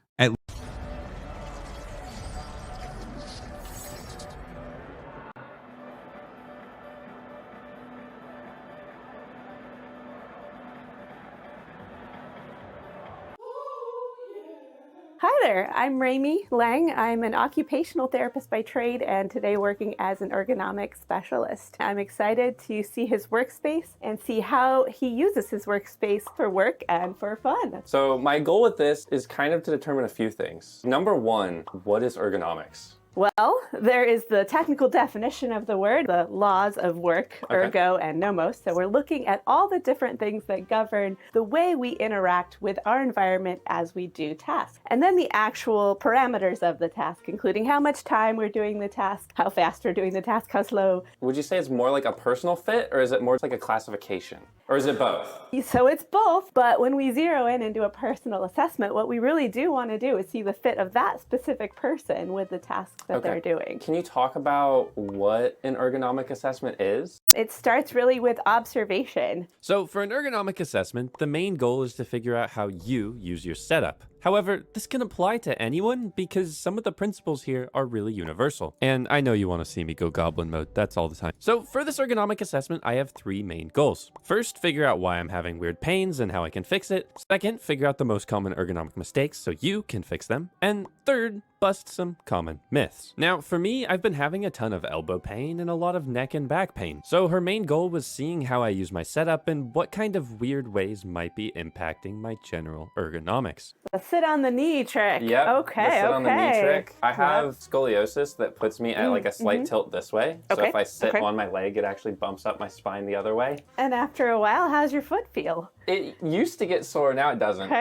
Hi there, I'm Raimi Lang. I'm an occupational therapist by trade and today working as an ergonomic specialist. I'm excited to see his workspace and see how he uses his workspace for work and for fun. So my goal with this is kind of to determine a few things. Number one, what is ergonomics? Well, there is the technical definition of the word, the laws of work, ergo and nomos. So we're looking at all the different things that govern the way we interact with our environment as we do tasks. And then the actual parameters of the task, including how much time we're doing the task, how fast we're doing the task, how slow. Would you say it's more like a personal fit, or is it more like a classification? Or is it both? So it's both, but when we zero in and do a personal assessment, what we really do want to do is see the fit of that specific person with the tasks that they're doing. Can you talk about what an ergonomic assessment is? It starts really with observation. So for an ergonomic assessment, the main goal is to figure out how you use your setup. However, this can apply to anyone because some of the principles here are really universal. And I know you want to see me go goblin mode, that's all the time. So for this ergonomic assessment, I have three main goals. First, figure out why I'm having weird pains and how I can fix it. Second, figure out the most common ergonomic mistakes so you can fix them. And third, bust some common myths. Now, for me, I've been having a ton of elbow pain and a lot of neck and back pain. So her main goal was seeing how I use my setup and what kind of weird ways might be impacting my general ergonomics. The sit on the knee trick. Yep. Okay, the sit on the knee trick. I have Yep. scoliosis that puts me at like a slight tilt this way. So if I sit on my leg, it actually bumps up my spine the other way. And after a while, how's your foot feel? It used to get sore, now it doesn't.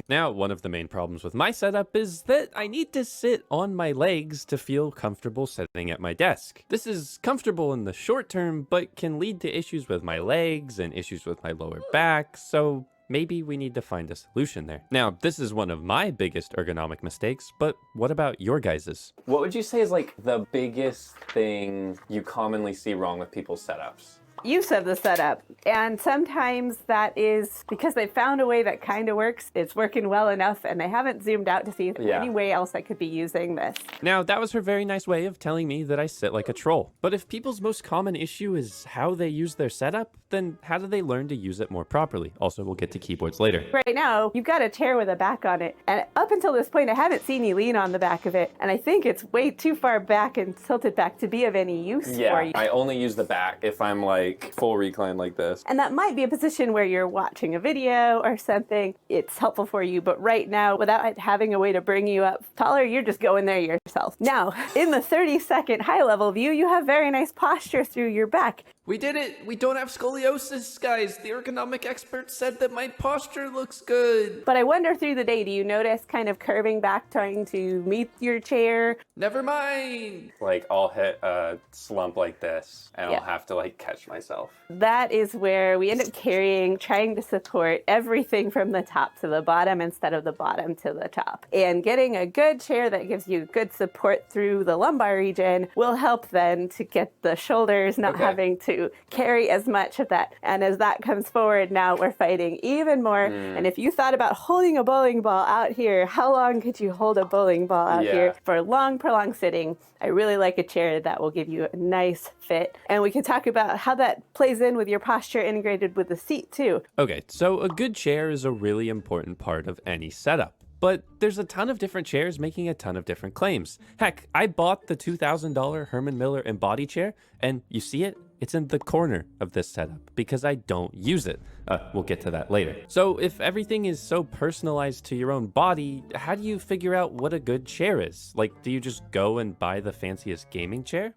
Now, one of the main problems with my setup is that I need to sit on my legs to feel comfortable sitting at my desk. This is comfortable in the short term, but can lead to issues with my legs and issues with my lower back, so maybe we need to find a solution there. Now, this is one of my biggest ergonomic mistakes, but what about your guys's? What would you say is like the biggest thing you commonly see wrong with people's setups? Use of the setup. And sometimes that is because they found a way that kind of works, it's working well enough, and they haven't zoomed out to see any way else I could be using this. Now, that was her very nice way of telling me that I sit like a troll. But if people's most common issue is how they use their setup, then how do they learn to use it more properly? Also, we'll get to keyboards later. Right now, you've got a chair with a back on it, and up until this point, I haven't seen you lean on the back of it, and I think it's way too far back and tilted back to be of any use for you. I only use the back if I'm like full recline like this. And that might be a position where you're watching a video or something. It's helpful for you, but right now, without having a way to bring you up taller, you're just going there yourself. Now, in the 30-second high-level view, you have very nice posture through your back. We did it! We don't have scoliosis, guys! The ergonomic expert said that my posture looks good! But I wonder through the day, do you notice kind of curving back, trying to meet your chair? Never mind! Like I'll hit a slump like this and I'll have to like catch myself. That is where we end up trying to support everything from the top to the bottom instead of the bottom to the top. And getting a good chair that gives you good support through the lumbar region will help then to get the shoulders not having to to carry as much of that. And as that comes forward, now we're fighting even more. And if you thought about holding a bowling ball out here, how long could you hold a bowling ball out here for long, prolonged sitting? I really like a chair that will give you a nice fit. And we can talk about how that plays in with your posture integrated with the seat too. Okay, so a good chair is a really important part of any setup. But there's a ton of different chairs making a ton of different claims. Heck, I bought the $2,000 Herman Miller Embody chair, and you see it? It's in the corner of this setup because I don't use it. We'll get to that later. So if everything is so personalized to your own body, how do you figure out what a good chair is? Like, do you just go and buy the fanciest gaming chair?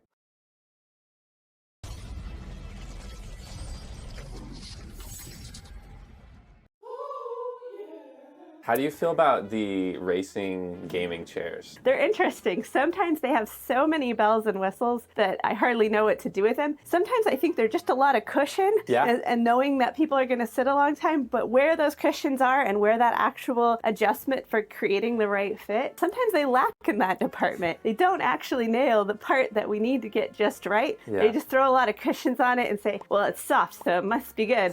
How do you feel about the racing gaming chairs? They're interesting. Sometimes they have so many bells and whistles that I hardly know what to do with them. Sometimes I think they're just a lot of cushion and knowing that people are going to sit a long time, but where those cushions are and where that actual adjustment for creating the right fit, sometimes they lack in that department. They don't actually nail the part that we need to get just right. They just throw a lot of cushions on it and say, well, it's soft, so it must be good.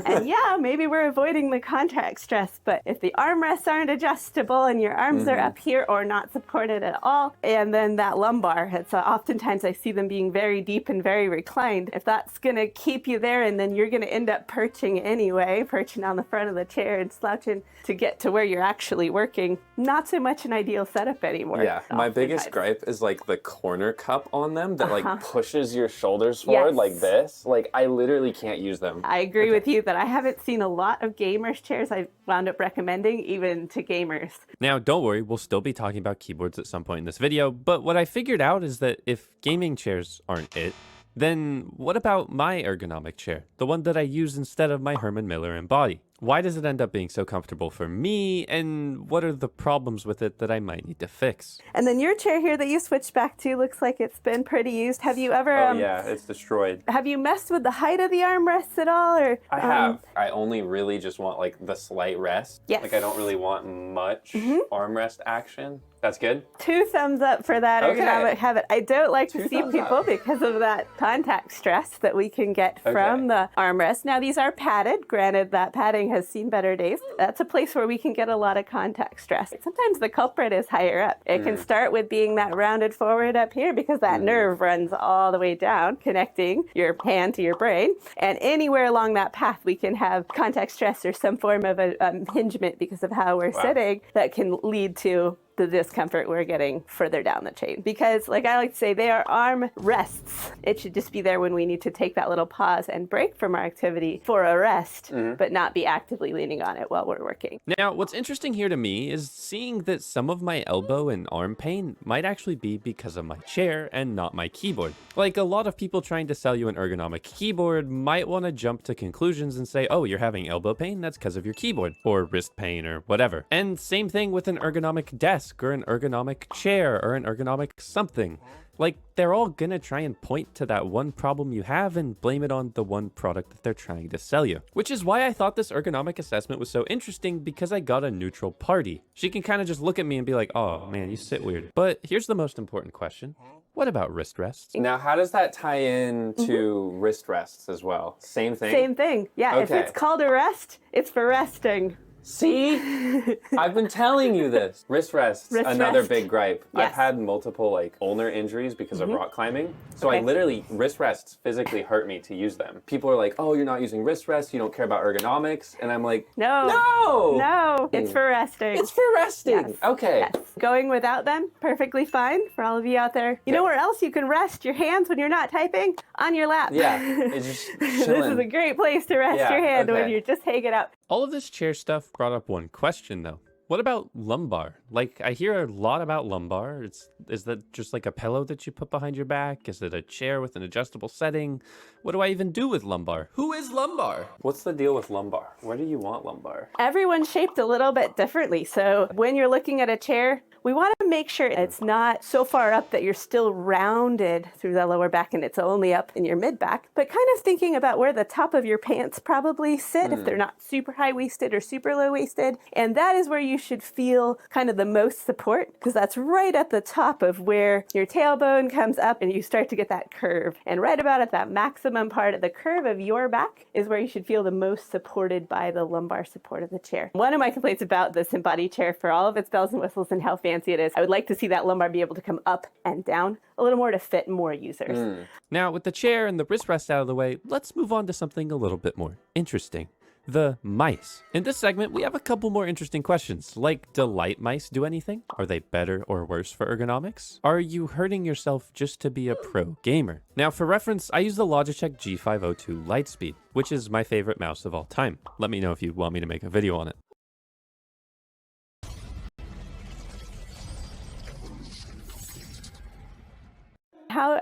And yeah, maybe we're avoiding the contact stress, but if the armrests aren't adjustable and your arms are up here or not supported at all, and then that lumbar, it's oftentimes I see them being very deep and very reclined. If that's going to keep you there and then you're going to end up perching anyway, perching on the front of the chair and slouching to get to where you're actually working, not so much an ideal setup anymore. Yeah, my biggest gripe is like the corner cup on them that like pushes your shoulders forward like this. Like I literally can't use them. I agree with you that I haven't seen a lot of gamers chairs I've wound up recommending even to gamers. Now, don't worry, we'll still be talking about keyboards at some point in this video, but what I figured out is that if gaming chairs aren't it, then what about my ergonomic chair, the one that I use instead of my Herman Miller Embody? Why does it end up being so comfortable for me, and what are the problems with it that I might need to fix? And then your chair here that you switched back to looks like it's been pretty used. Have you ever... Oh yeah, it's destroyed. Have you messed with the height of the armrests at all? Or I have. I only really just want like the slight rest. Yes. Like I don't really want much armrest action. That's good. 2 thumbs up for that ergonomic habit. I don't like to see people because of that contact stress that we can get from the armrest. Now these are padded. Granted, that padding has seen better days. That's a place where we can get a lot of contact stress. Sometimes the culprit is higher up. It can start with being that rounded forward up here because that nerve runs all the way down, connecting your hand to your brain. And anywhere along that path, we can have contact stress or some form of a impingement because of how we're sitting that can lead to the discomfort we're getting further down the chain. Because like I like to say, they are arm rests. It should just be there when we need to take that little pause and break from our activity for a rest, but not be actively leaning on it while we're working. Now, what's interesting here to me is seeing that some of my elbow and arm pain might actually be because of my chair and not my keyboard. Like a lot of people trying to sell you an ergonomic keyboard might want to jump to conclusions and say, oh, you're having elbow pain? That's because of your keyboard, or wrist pain, or whatever. And same thing with an ergonomic desk, or an ergonomic chair, or an ergonomic something. Like, they're all gonna try and point to that one problem you have and blame it on the one product that they're trying to sell you. Which is why I thought this ergonomic assessment was so interesting, because I got a neutral party. She can kind of just look at me and be like, oh man, you sit weird. But here's the most important question. What about wrist rests? Now, how does that tie in to wrist rests as well? Same thing? Same thing. Yeah, if it's called a rest, it's for resting. See? I've been telling you this. Wrist rests, another big gripe. Yes. I've had multiple like ulnar injuries because of rock climbing. So I literally, wrist rests physically hurt me to use them. People are like, oh, you're not using wrist rests, you don't care about ergonomics. And I'm like, no, it's for resting. It's for resting. Yes. Okay. Yes. Going without them, perfectly fine for all of you out there. You know where else you can rest your hands when you're not typing? On your lap. Yeah, it's just This chilling. is a great place to rest your hand when you're just hanging out. All of this chair stuff brought up one question though. What about lumbar? Like, I hear a lot about lumbar. Is that just like a pillow that you put behind your back? Is it a chair with an adjustable setting? What do I even do with lumbar? Who is lumbar? What's the deal with lumbar? Where do you want lumbar? Everyone's shaped a little bit differently. So when you're looking at a chair, we want Make sure it's not so far up that you're still rounded through the lower back and it's only up in your mid back, but kind of thinking about where the top of your pants probably sit if they're not super high-waisted or super low-waisted. And that is where you should feel kind of the most support, because that's right at the top of where your tailbone comes up and you start to get that curve. And right about at that maximum part of the curve of your back is where you should feel the most supported by the lumbar support of the chair. One of my complaints about this embodied chair, for all of its bells and whistles and how fancy it is, I would like to see that lumbar be able to come up and down a little more to fit more users. Now, with the chair and the wrist rest out of the way, let's move on to something a little bit more interesting. The mice. In this segment, we have a couple more interesting questions, like, do light mice do anything? Are they better or worse for ergonomics? Are you hurting yourself just to be a pro gamer? Now, for reference, I use the Logitech G502 Lightspeed, which is my favorite mouse of all time. Let me know if you want me to make a video on it.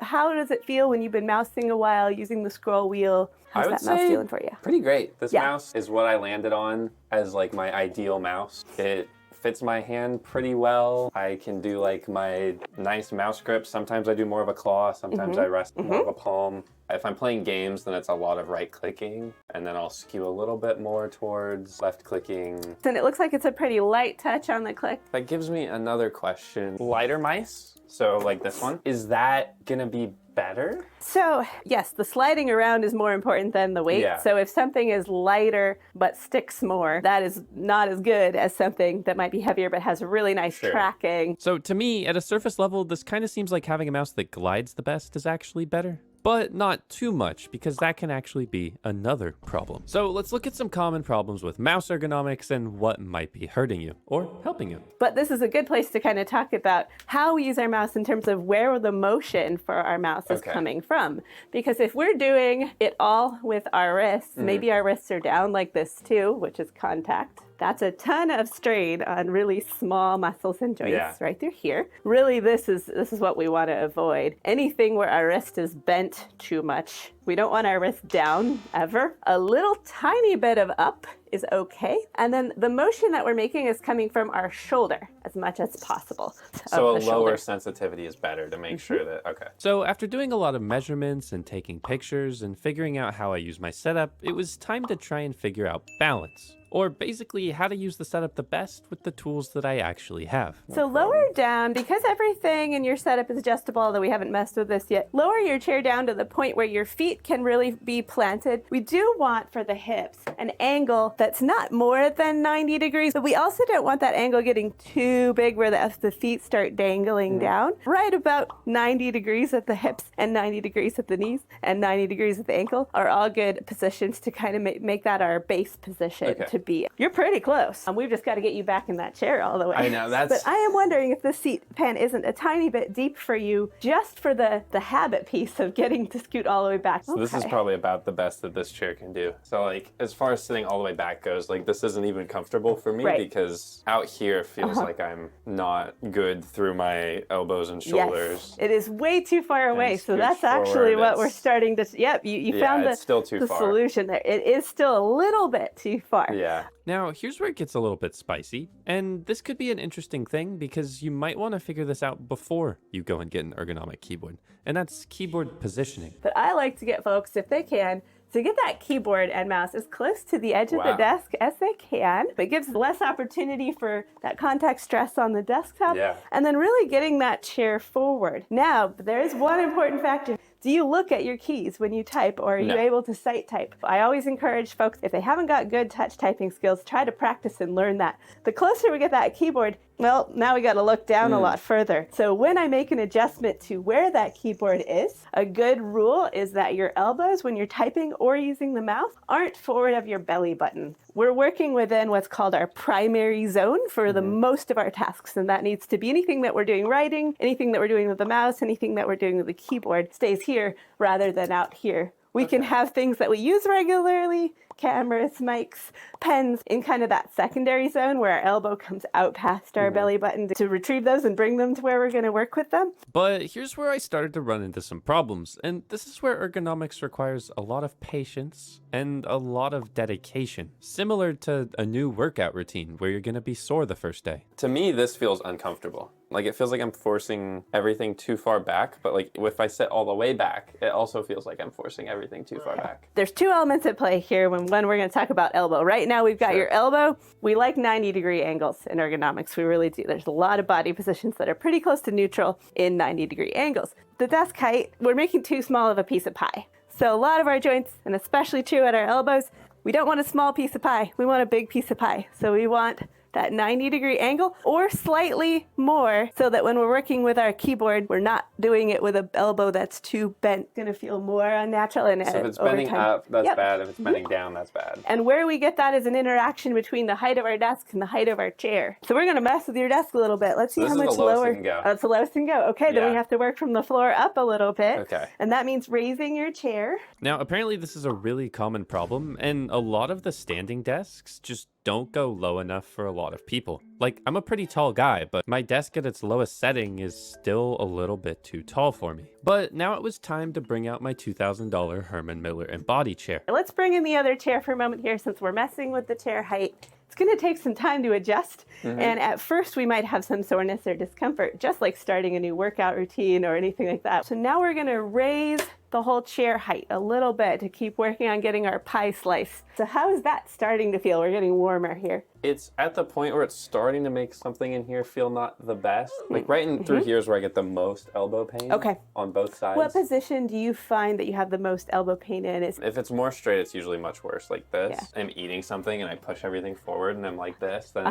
How does it feel when you've been mousing a while, using the scroll wheel? How's that mouse feeling for you? Pretty great. This mouse is what I landed on as like my ideal mouse. It fits my hand pretty well. I can do like my nice mouse grip. Sometimes I do more of a claw, sometimes I rest more of a palm. If I'm playing games, then it's a lot of right clicking, and then I'll skew a little bit more towards left clicking. And it looks like it's a pretty light touch on the click. That gives me another question. Lighter mice, so like this one, is that gonna be better? So yes, the sliding around is more important than the weight. So if something is lighter but sticks more, that is not as good as something that might be heavier but has really nice tracking. So to me, at a surface level, this kind of seems like having a mouse that glides the best is actually better. But not too much, because that can actually be another problem. So let's look at some common problems with mouse ergonomics and what might be hurting you or helping you. But this is a good place to kind of talk about how we use our mouse in terms of where the motion for our mouse is coming from. Because if we're doing it all with our wrists, maybe our wrists are down like this too, which is contact. That's a ton of strain on really small muscles and joints right through here. Really, this is what we want to avoid. Anything where our wrist is bent too much. We don't want our wrist down ever. A little tiny bit of up is okay. And then the motion that we're making is coming from our shoulder as much as possible. So a lower sensitivity is better to make sure that, So after doing a lot of measurements and taking pictures and figuring out how I use my setup, it was time to try and figure out balance. Or basically how to use the setup the best with the tools that I actually have. So lower down, because everything in your setup is adjustable, although we haven't messed with this yet, lower your chair down to the point where your feet can really be planted. We do want for the hips an angle that's not more than 90 degrees, but we also don't want that angle getting too big where the feet start dangling down. Right about 90 degrees at the hips and 90 degrees at the knees and 90 degrees at the ankle are all good positions to kind of make that our base position to be. You're pretty close. We've just got to get you back in that chair all the way. I know, But I am wondering if this seat pan isn't a tiny bit deep for you, just for the habit piece of getting to scoot all the way back. So this is probably about the best that this chair can do. So like, as far as sitting all the way back goes, like this isn't even comfortable for me because out here feels like I'm not good through my elbows and shoulders. Yes, it is way too far away. So that's actually what we're starting to, you found the solution there. It is still a little bit too far. Now, here's where it gets a little bit spicy, and this could be an interesting thing because you might want to figure this out before you go and get an ergonomic keyboard, and that's keyboard positioning. But I like to get folks, if they can, to get that keyboard and mouse as close to the edge of the desk as they can. It gives less opportunity for that contact stress on the desktop, and then really getting that chair forward. Now, there is one important factor. Do you look at your keys when you type, or are you able to sight type? I always encourage folks, if they haven't got good touch typing skills, try to practice and learn that. The closer we get that keyboard, well, now we got to look down a lot further. So when I make an adjustment to where that keyboard is, a good rule is that your elbows, when you're typing or using the mouse, aren't forward of your belly button. We're working within what's called our primary zone for the most of our tasks, and that needs to be anything that we're doing writing, anything that we're doing with the mouse, anything that we're doing with the keyboard stays here rather than out here. We can have things that we use regularly, cameras, mics, pens, in kind of that secondary zone where our elbow comes out past our belly button to retrieve those and bring them to where we're going to work with them. But here's where I started to run into some problems, and this is where ergonomics requires a lot of patience and a lot of dedication, similar to a new workout routine where you're going to be sore the first day. To me, this feels uncomfortable. Like, it feels like I'm forcing everything too far back, but like if I sit all the way back, it also feels like I'm forcing everything too far back. There's two elements at play here. One, we're going to talk about elbow. Right now, we've got your elbow. We like 90-degree angles in ergonomics. We really do. There's a lot of body positions that are pretty close to neutral in 90-degree angles. The desk height, we're making too small of a piece of pie. So a lot of our joints, and especially true at our elbows, we don't want a small piece of pie. We want a big piece of pie. So we want that 90-degree angle or slightly more so that when we're working with our keyboard, we're not doing it with an elbow that's too bent. It's going to feel more unnatural. And so if it's bending up, that's bad. If it's bending down, that's bad. And where we get that is an interaction between the height of our desk and the height of our chair. So we're going to mess with your desk a little bit. Let's see how much lower. That's the lowest can go. Okay, then we have to work from the floor up a little bit. Okay. And that means raising your chair. Now, apparently this is a really common problem, and a lot of the standing desks just don't go low enough for a lot of people. Like, I'm a pretty tall guy, but my desk at its lowest setting is still a little bit too tall for me. But now it was time to bring out my $2,000 Herman Miller Embody chair. Let's bring in the other chair for a moment here since we're messing with the chair height. It's going to take some time to adjust, and at first we might have some soreness or discomfort, just like starting a new workout routine or anything like that. So now we're going to raise the whole chair height a little bit to keep working on getting our pie slice. So how is that starting to feel? We're getting warmer here. It's at the point where it's starting to make something in here feel not the best. Like right in through here is where I get the most elbow pain. Okay. On both sides. What position do you find that you have the most elbow pain in? If it's more straight, it's usually much worse. Like this. Yeah. I'm eating something and I push everything forward and I'm like this, then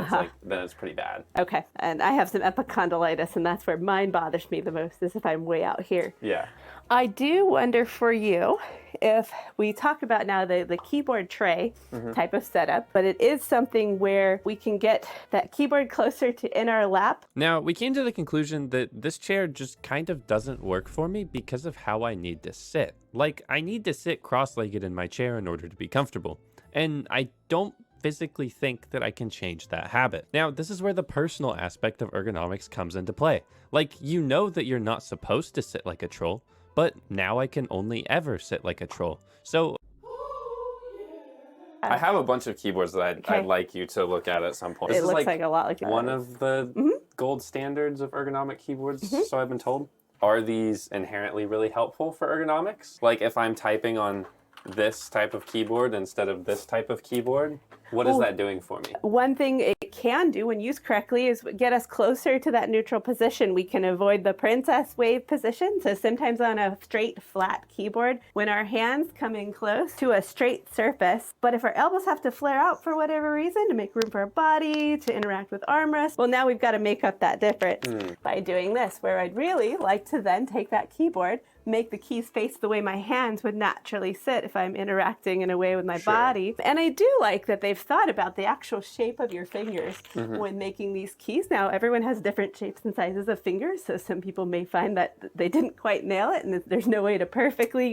it's pretty bad. Okay. And I have some epicondylitis, and that's where mine bothers me the most, is if I'm way out here. Yeah. I do wonder for you if we talk about now the keyboard tray type of setup, but it is something where we can get that keyboard closer to in our lap. Now, we came to the conclusion that this chair just kind of doesn't work for me because of how I need to sit. Like, I need to sit cross-legged in my chair in order to be comfortable. And I don't physically think that I can change that habit. Now, this is where the personal aspect of ergonomics comes into play. Like, you know that you're not supposed to sit like a troll, but now I can only ever sit like a troll. So I have a bunch of keyboards that I'd like you to look at some point. It looks like a lot like one of the gold standards of ergonomic keyboards, so I've been told. Are these inherently really helpful for ergonomics? Like if I'm typing on this type of keyboard instead of this type of keyboard, what is that doing for me? One thing it can do when used correctly is get us closer to that neutral position. We can avoid the princess wave position. So sometimes on a straight, flat keyboard, when our hands come in close to a straight surface, but if our elbows have to flare out for whatever reason to make room for our body, to interact with armrests, well, now we've got to make up that difference by doing this, where I'd really like to then take that keyboard, make the keys face the way my hands would naturally sit if I'm interacting in a way with my body. And I do like that they've thought about the actual shape of your fingers when making these keys. Now, everyone has different shapes and sizes of fingers, so some people may find that they didn't quite nail it and there's no way to perfectly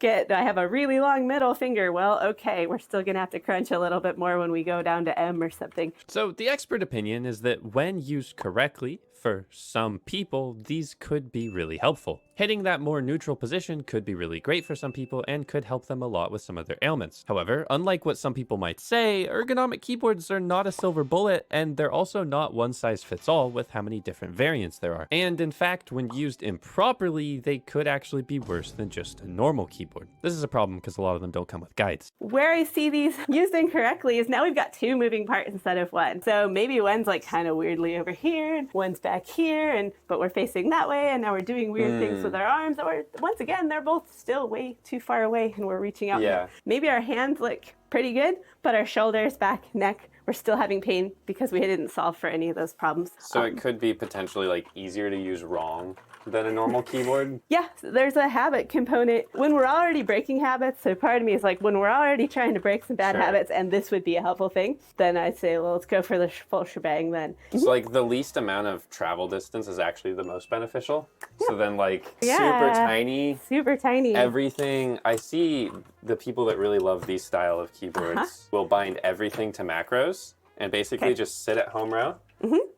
get, I have a really long middle finger. Well, okay, we're still gonna have to crunch a little bit more when we go down to M or something. So the expert opinion is that when used correctly, for some people, these could be really helpful. Hitting that more neutral position could be really great for some people and could help them a lot with some of their ailments. However, unlike what some people might say, ergonomic keyboards are not a silver bullet, and they're also not one size fits all with how many different variants there are. And in fact, when used improperly, they could actually be worse than just a normal keyboard. This is a problem because a lot of them don't come with guides. Where I see these used incorrectly is now we've got two moving parts instead of one. So maybe one's like kind of weirdly over here, and one's back here, but we're facing that way, and now we're doing weird things with our arms, or once again, they're both still way too far away and we're reaching out. Maybe our hands look pretty good, but our shoulders, back, neck, we're still having pain because we didn't solve for any of those problems. So it could be potentially like easier to use wrong than a normal keyboard? Yeah, there's a habit component. When we're already breaking habits, so part of me is like, when we're already trying to break some bad habits and this would be a helpful thing, then I'd say, well, let's go for the full shebang then. So like the least amount of travel distance is actually the most beneficial. So then like super tiny, everything. I see the people that really love these style of keyboards will bind everything to macros and basically just sit at home row.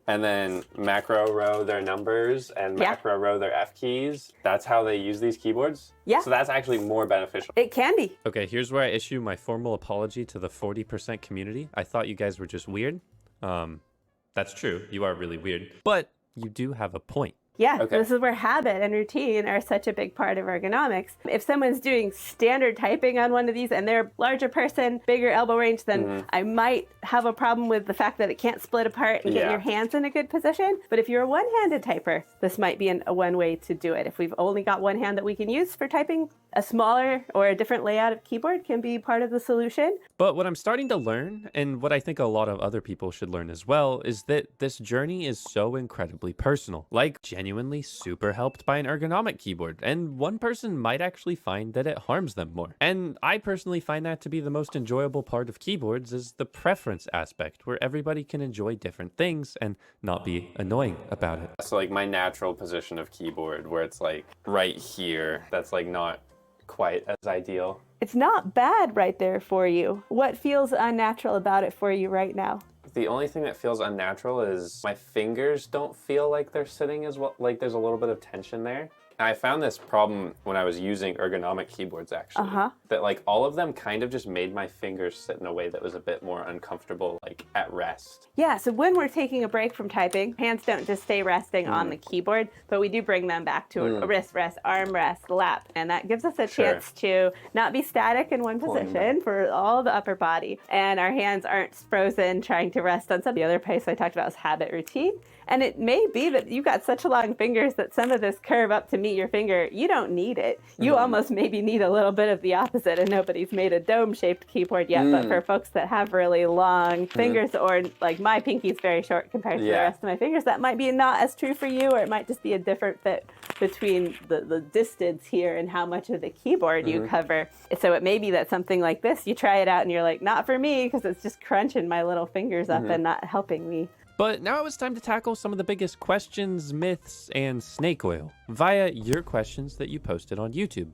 And then macro row their numbers and macro row their F keys. That's how they use these keyboards? So that's actually more beneficial. It can be. Okay, here's where I issue my formal apology to the 40% community. I thought you guys were just weird. That's true. You are really weird. But you do have a point. Yeah, Okay. This is where habit and routine are such a big part of ergonomics. If someone's doing standard typing on one of these and they're a larger person, bigger elbow range, then I might have a problem with the fact that it can't split apart and get your hands in a good position. But if you're a one-handed typer, this might be a one way to do it. If we've only got one hand that we can use for typing, a smaller or a different layout of keyboard can be part of the solution. But what I'm starting to learn, and what I think a lot of other people should learn as well, is that this journey is so incredibly personal. Like, genuinely super helped by an ergonomic keyboard, and one person might actually find that it harms them more. And I personally find that to be the most enjoyable part of keyboards, is the preference aspect, where everybody can enjoy different things and not be annoying about it. So like my natural position of keyboard where it's like right here, that's like not quite as ideal. It's not bad right there for you. What feels unnatural about it for you right now? The only thing that feels unnatural is my fingers don't feel like they're sitting as well, like there's a little bit of tension there. And I found this problem when I was using ergonomic keyboards actually, that like all of them kind of just made my fingers sit in a way that was a bit more uncomfortable, like at rest. Yeah, so when we're taking a break from typing, hands don't just stay resting on the keyboard, but we do bring them back to a wrist rest, arm rest, lap, and that gives us a chance to not be static in one position for all the upper body, and our hands aren't frozen trying to rest on some. The other place I talked about is habit routine. And it may be that you've got such long fingers that some of this curve up to meet your finger, you don't need it. You almost maybe need a little bit of the opposite, and nobody's made a dome-shaped keyboard yet, but for folks that have really long fingers, or like my pinky's very short compared to the rest of my fingers, that might be not as true for you, or it might just be a different fit between the distance here and how much of the keyboard you cover. So it may be that something like this, you try it out and you're like, not for me, because it's just crunching my little fingers up and not helping me. But now it's time to tackle some of the biggest questions, myths, and snake oil via your questions that you posted on YouTube.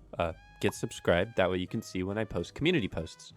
Get subscribed, that way you can see when I post community posts.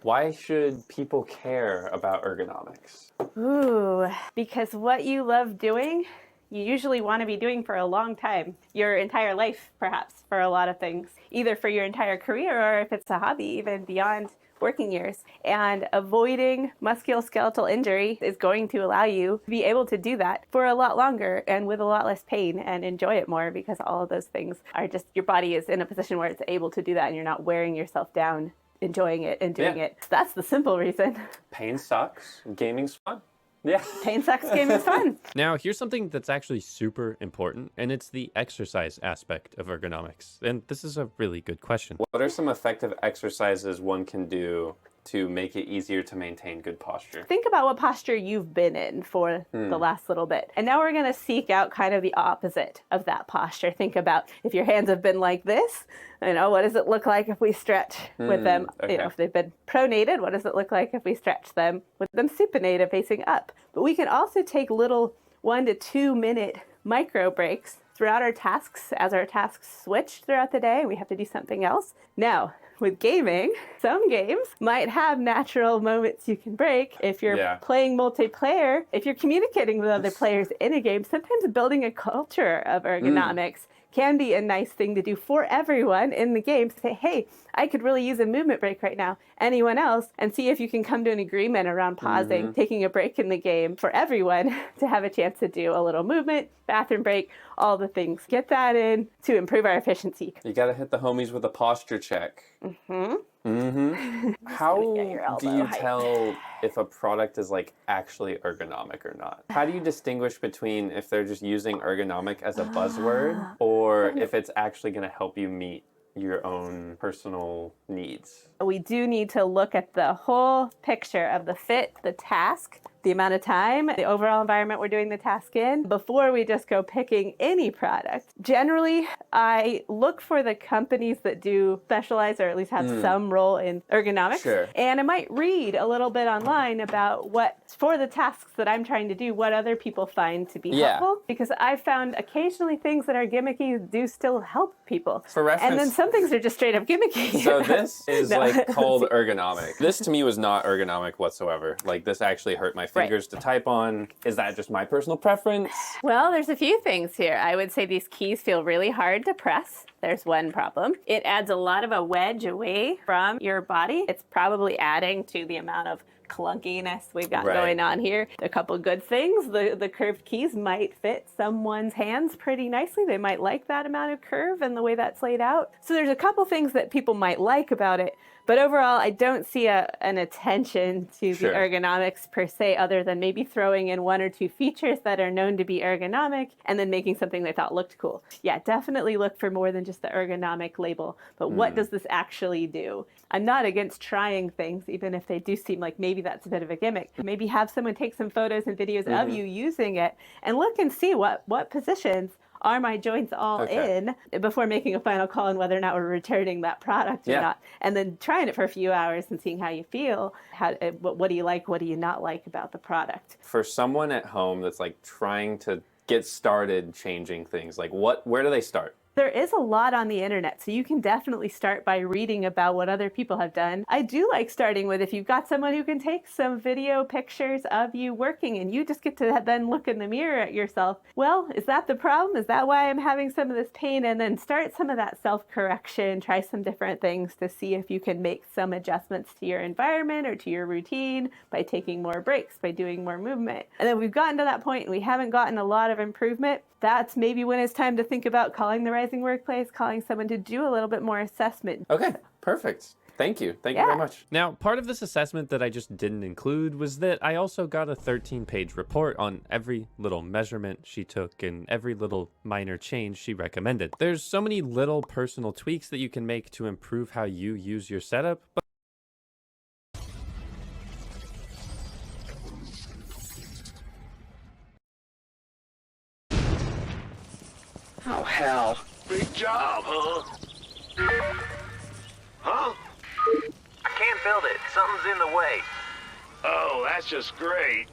Why should people care about ergonomics? Ooh, because what you love doing, you usually want to be doing for a long time. Your entire life, perhaps, for a lot of things. Either for your entire career, or if it's a hobby, even beyond working years. And avoiding musculoskeletal injury is going to allow you to be able to do that for a lot longer and with a lot less pain and enjoy it more, because all of those things are just, your body is in a position where it's able to do that and you're not wearing yourself down enjoying it and doing it. That's the simple reason. Pain sucks. Gaming's fun. Yeah. Pain sucks, gaming's fun. Now, here's something that's actually super important, and it's the exercise aspect of ergonomics. And this is a really good question. What are some effective exercises one can do to make it easier to maintain good posture? Think about what posture you've been in for the last little bit. And now we're going to seek out kind of the opposite of that posture. Think about if your hands have been like this, what does it look like if we stretch with them? Okay. If they've been pronated, what does it look like if we stretch them with them supinated facing up? But we can also take little 1 to 2 minute micro breaks throughout our tasks as our tasks switch throughout the day. We have to do something else. Now, with gaming, some games might have natural moments you can break. If you're playing multiplayer, if you're communicating with other players in a game, sometimes building a culture of ergonomics can be a nice thing to do for everyone in the game. Say, hey, I could really use a movement break right now. Anyone else? And see if you can come to an agreement around pausing, taking a break in the game for everyone to have a chance to do a little movement, bathroom break, all the things. Get that in to improve our efficiency. You gotta hit the homies with a posture check. How do you tell if a product is like actually ergonomic or not? How do you distinguish between if they're just using ergonomic as a buzzword or if it's actually gonna help you meet your own personal needs? We do need to look at the whole picture of the fit, the task, the amount of time, the overall environment we're doing the task in before we just go picking any product. Generally, I look for the companies that do specialize or at least have some role in ergonomics. Sure. And I might read a little bit online about what, for the tasks that I'm trying to do, what other people find to be helpful. Because I've found occasionally things that are gimmicky do still help people. For reference, and then some things are just straight up gimmicky. So this is like called ergonomic. This to me was not ergonomic whatsoever. Like this actually hurt my fingers to type on. Is that just my personal preference? Well, there's a few things here. I would say these keys feel really hard to press. There's one problem. It adds a lot of a wedge away from your body. It's probably adding to the amount of clunkiness we've got going on here. A couple good things. The curved keys might fit someone's hands pretty nicely. They might like that amount of curve and the way that's laid out. So there's a couple things that people might like about it. But overall, I don't see an attention to the ergonomics per se, other than maybe throwing in one or two features that are known to be ergonomic and then making something they thought looked cool. Yeah, definitely look for more than just the ergonomic label. But what does this actually do? I'm not against trying things, even if they do seem like maybe that's a bit of a gimmick. Maybe have someone take some photos and videos of you using it and look and see what positions are my joints all in before making a final call on whether or not we're returning that product or not. And then trying it for a few hours and seeing how you feel. What do you like? What do you not like about the product? For someone at home that's like trying to get started changing things, like where do they start? There is a lot on the internet, so you can definitely start by reading about what other people have done. I do like starting with if you've got someone who can take some video pictures of you working and you just get to then look in the mirror at yourself. Well, is that the problem? Is that why I'm having some of this pain? And then start some of that self-correction, try some different things to see if you can make some adjustments to your environment or to your routine by taking more breaks, by doing more movement. And then we've gotten to that point and we haven't gotten a lot of improvement. That's maybe when it's time to think about calling the Rising Workplace, calling someone to do a little bit more assessment. Okay, perfect. Thank you. Thank you very much. Now, part of this assessment that I just didn't include was that I also got a 13-page report on every little measurement she took and every little minor change she recommended. There's so many little personal tweaks that you can make to improve how you use your setup. Oh, hell. Big job, huh? Huh? I can't build it. Something's in the way. Oh, that's just great.